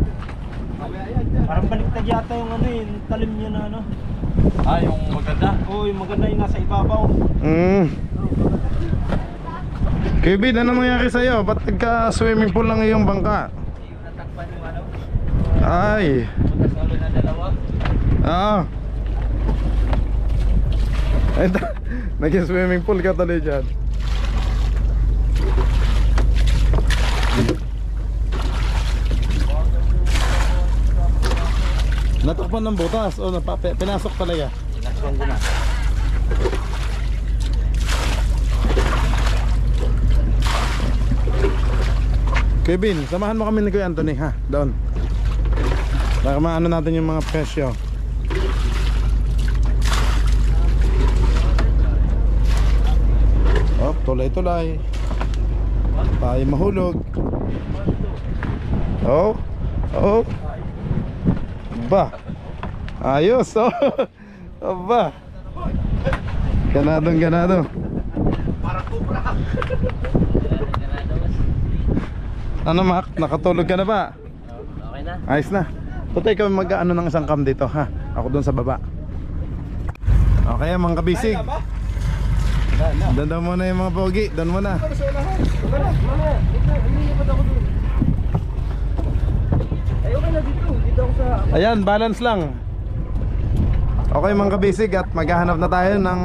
Parang baliktad yata yung ano eh, yung talim niya na ano.
Ah, yung maganda.
Oo, yung maganda yung nasa ibabaw.
Kevin, ano nangyari sa'yo? Ba't nagka-swimming pool lang yung bangka?
Natakpan yung ano.
Ay.
Magkasalo na dalawa.
Oo. Naging swimming pool ka tuloy dyan. Natakpan ng butas o pinasok talaga.
Pinasok ko na.
Kevin, samahan mo kami ni Kuya Anthony ha, doon. Para maano natin yung mga presyo. Oh, tulay-tulay. Tayo mahulog. Oh. Ba. Ayos oh. Aba. Ganadong ganado. Ano Mac? Nakatulog ka na ba?
Okay na.
Ayos na. Tutoy ikaw mag-ano ng isang cam dito ha. Ako doon sa baba. Okay mga kabisig. Doon daw muna yung mga pogi. Doon muna.
Ayoko na dito. Dito ako sa...
Ayan, balance lang. Okay mga kabisig, at maghahanap na tayo ng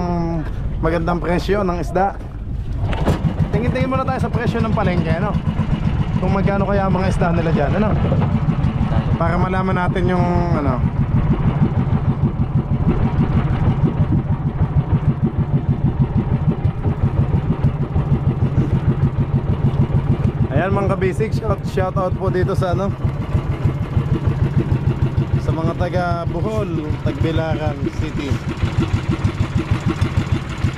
magandang presyo ng isda. Tingin-tingin muna tayo sa presyo ng palengke, ano? Kung magkano kaya ang mga isda nila dyan, ano? Para malaman natin yung ano. Ayan mga kabisig, shout out po dito sa ano, sa mga taga Bohol, Tagbilaran City.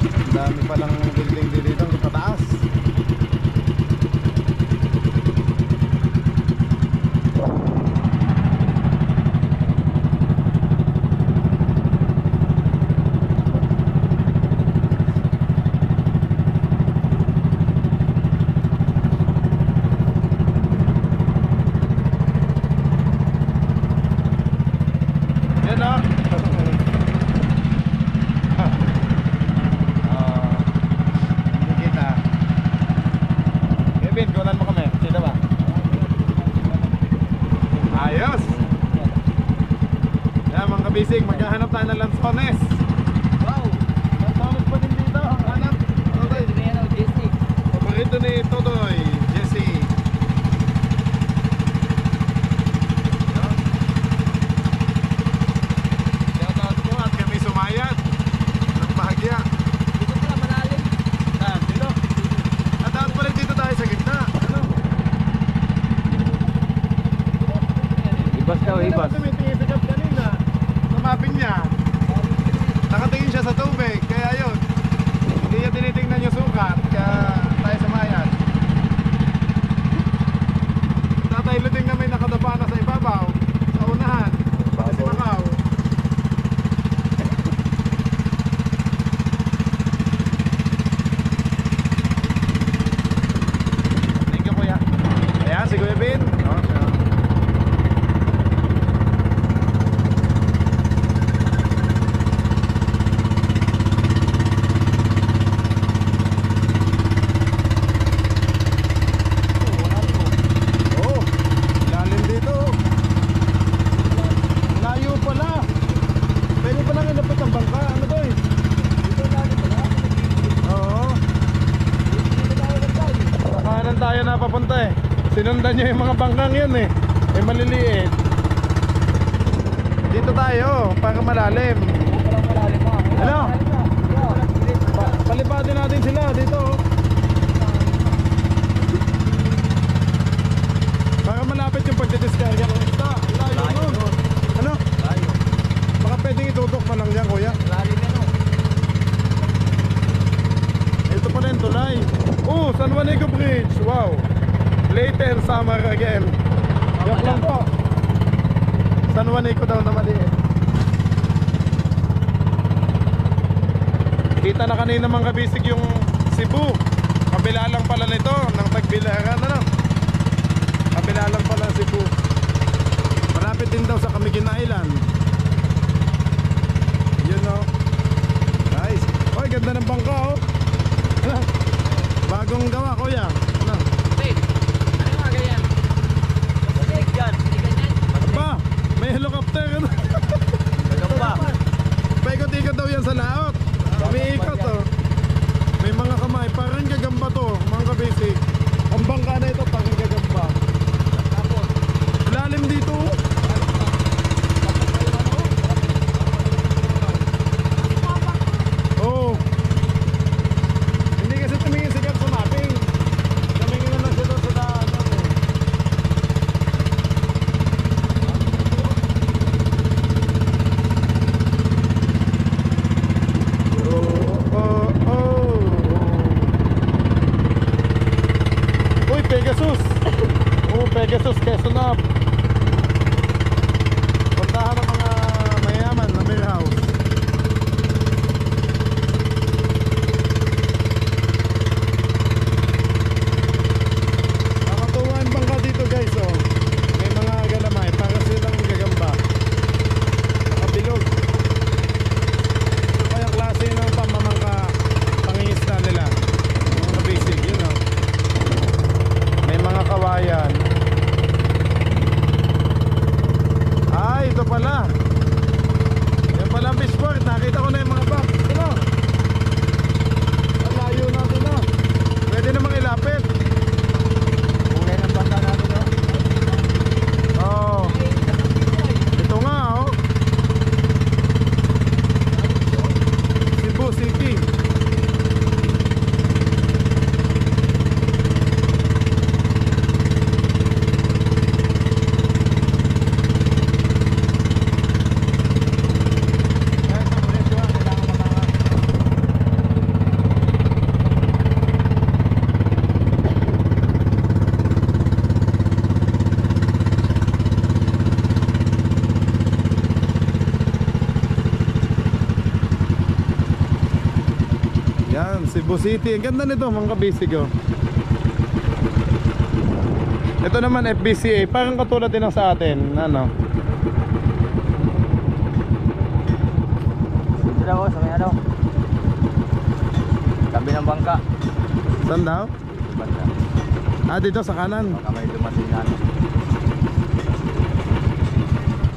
Ang dami palang building dito sa pataas. Bisig, maghahanap tayo ng lansones. Wow! Lansones pa din dito. Hanap. Okay.
Jesse.
Paborito ni Todoy, Jesse. Shoutout po at kami sumayad ng bahagya.
Dito pala malalim.
Saan? Dito? At dapat pala dito tayo sa gitna. Ano?
Ibas daw, ibas.
Tumitingin sa gap kanina. Mapping niya, nakatingin siya sa tubig, kaya yun, hindi niya tinitingnan yung sukat, kaya tayo samayan. Tataylo din kami nakadapa na sa ibabaw, sa unahan, pati si Macau. Thank you kuya. Ayan si Kuya Bin. Papunta eh. Sinundan nyo yung mga bangkang yun eh. Eh maliliit. Dito tayo para malalim. Ano? Palipadin natin sila dito. Para malapit yung pagdidiskarga ng isda. Layo nun. Ano?
Layo.
Baka pwedeng itutok pa lang dyan kuya.
Lalim yan o.
Ito pa rin tulay. Oh, San Juanico Bridge. Wow. Later summer again. Joke lang po. San Juanico daw na maliit. Kita na kanina mga kabisig yung Cebu. Kabila lang pala nito ng Tagbilaran, ano? Kabila lang pala Cebu. Malapit din daw sa Camiguin Island. Yun o. Nice. Oy, ganda ng bangka o. Bagong gawa kuya. Ano?
Ano mga ganyan? Masig yan.
Ba? May helicopter.
Gagamba.
Paikot-ikot daw yan sa laot. Umiikot oh. May mga kamay. Parang gagamba to mga kabisig. Ang bangka na ito parang gagamba. Lalim dito. Oh. Hindi kasi tumingin sigat sa mapping. Tumingin na lang siya doon sa daan. Uy, Pegasus! Oh, Pegasus, Quezon up. Puntahan ng mga mayaman na beer house. Cebu City. Ang ganda nito mga kabisig oh. Ito naman FBCA, parang katulad din ng sa atin, ano.
Dito daw sa may ano. Tabi ng bangka.
Saan daw?
Bangka.
Ah, dito sa kanan.
Baka may dumating na ano.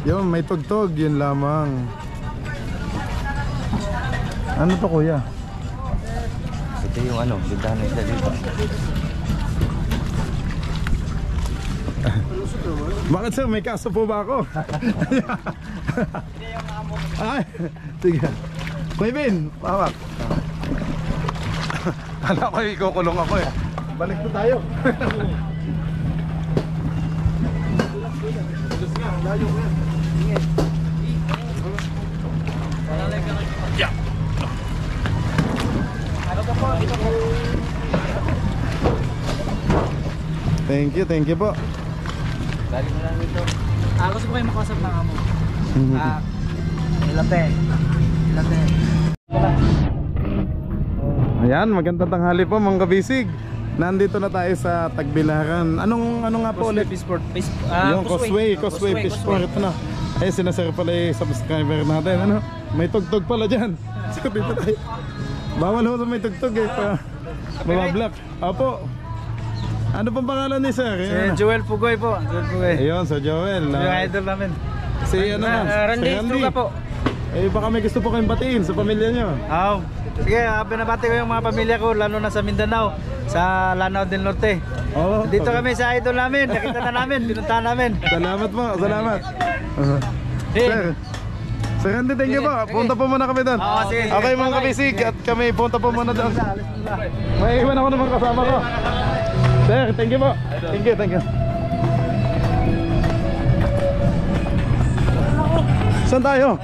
Yun, may tugtog, yun lamang. Ano to kuya?
Ito yung ano, bintahan na isda dito.
Bakit sir, may kaso po ba ako? Ay, sige. May bin, pawak. Kala ko ikukulong ako eh. Balik na tayo. Thank you po.
Balik na lang dito. Gusto ko kayo makasap ng amo. Ilate.
Ayan, magandang tanghali po mga kabisig. Nandito na tayo sa Tagbilaran. Ano nga po ulit? Yung Causeway Fishport na. Ay, sinasir pala yung subscriber natin. Ano? May tugtog pala dyan. So dito tayo. Bawal ho sa may tugtog eh. Mabablock. Opo. Ano pang pangalan ni sir?
Si Joel Pugoy po.
Ayun, Sir Joel.
Yung idol namin.
Si ano na?
Randy Struga po.
Eh baka may gusto po kayong batiin sa pamilya nyo.
Sige, binabati ko yung mga pamilya ko, lalo na sa Mindanao, sa Lanao del Norte.
Oh,
Dito kami sa idol namin, nakita na namin, pinuntahan namin.
Salamat po, salamat. Sir, Sir Randy, thank you po. Punta po muna kami doon.
Sige.
Okay mga kabisig, at kami punta po muna doon. May iwan ako naman kasama ko. Sir, thank you po. Thank you. Saan tayo?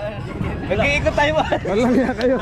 Nag-iikot tayo ba?
Walang ya kayo.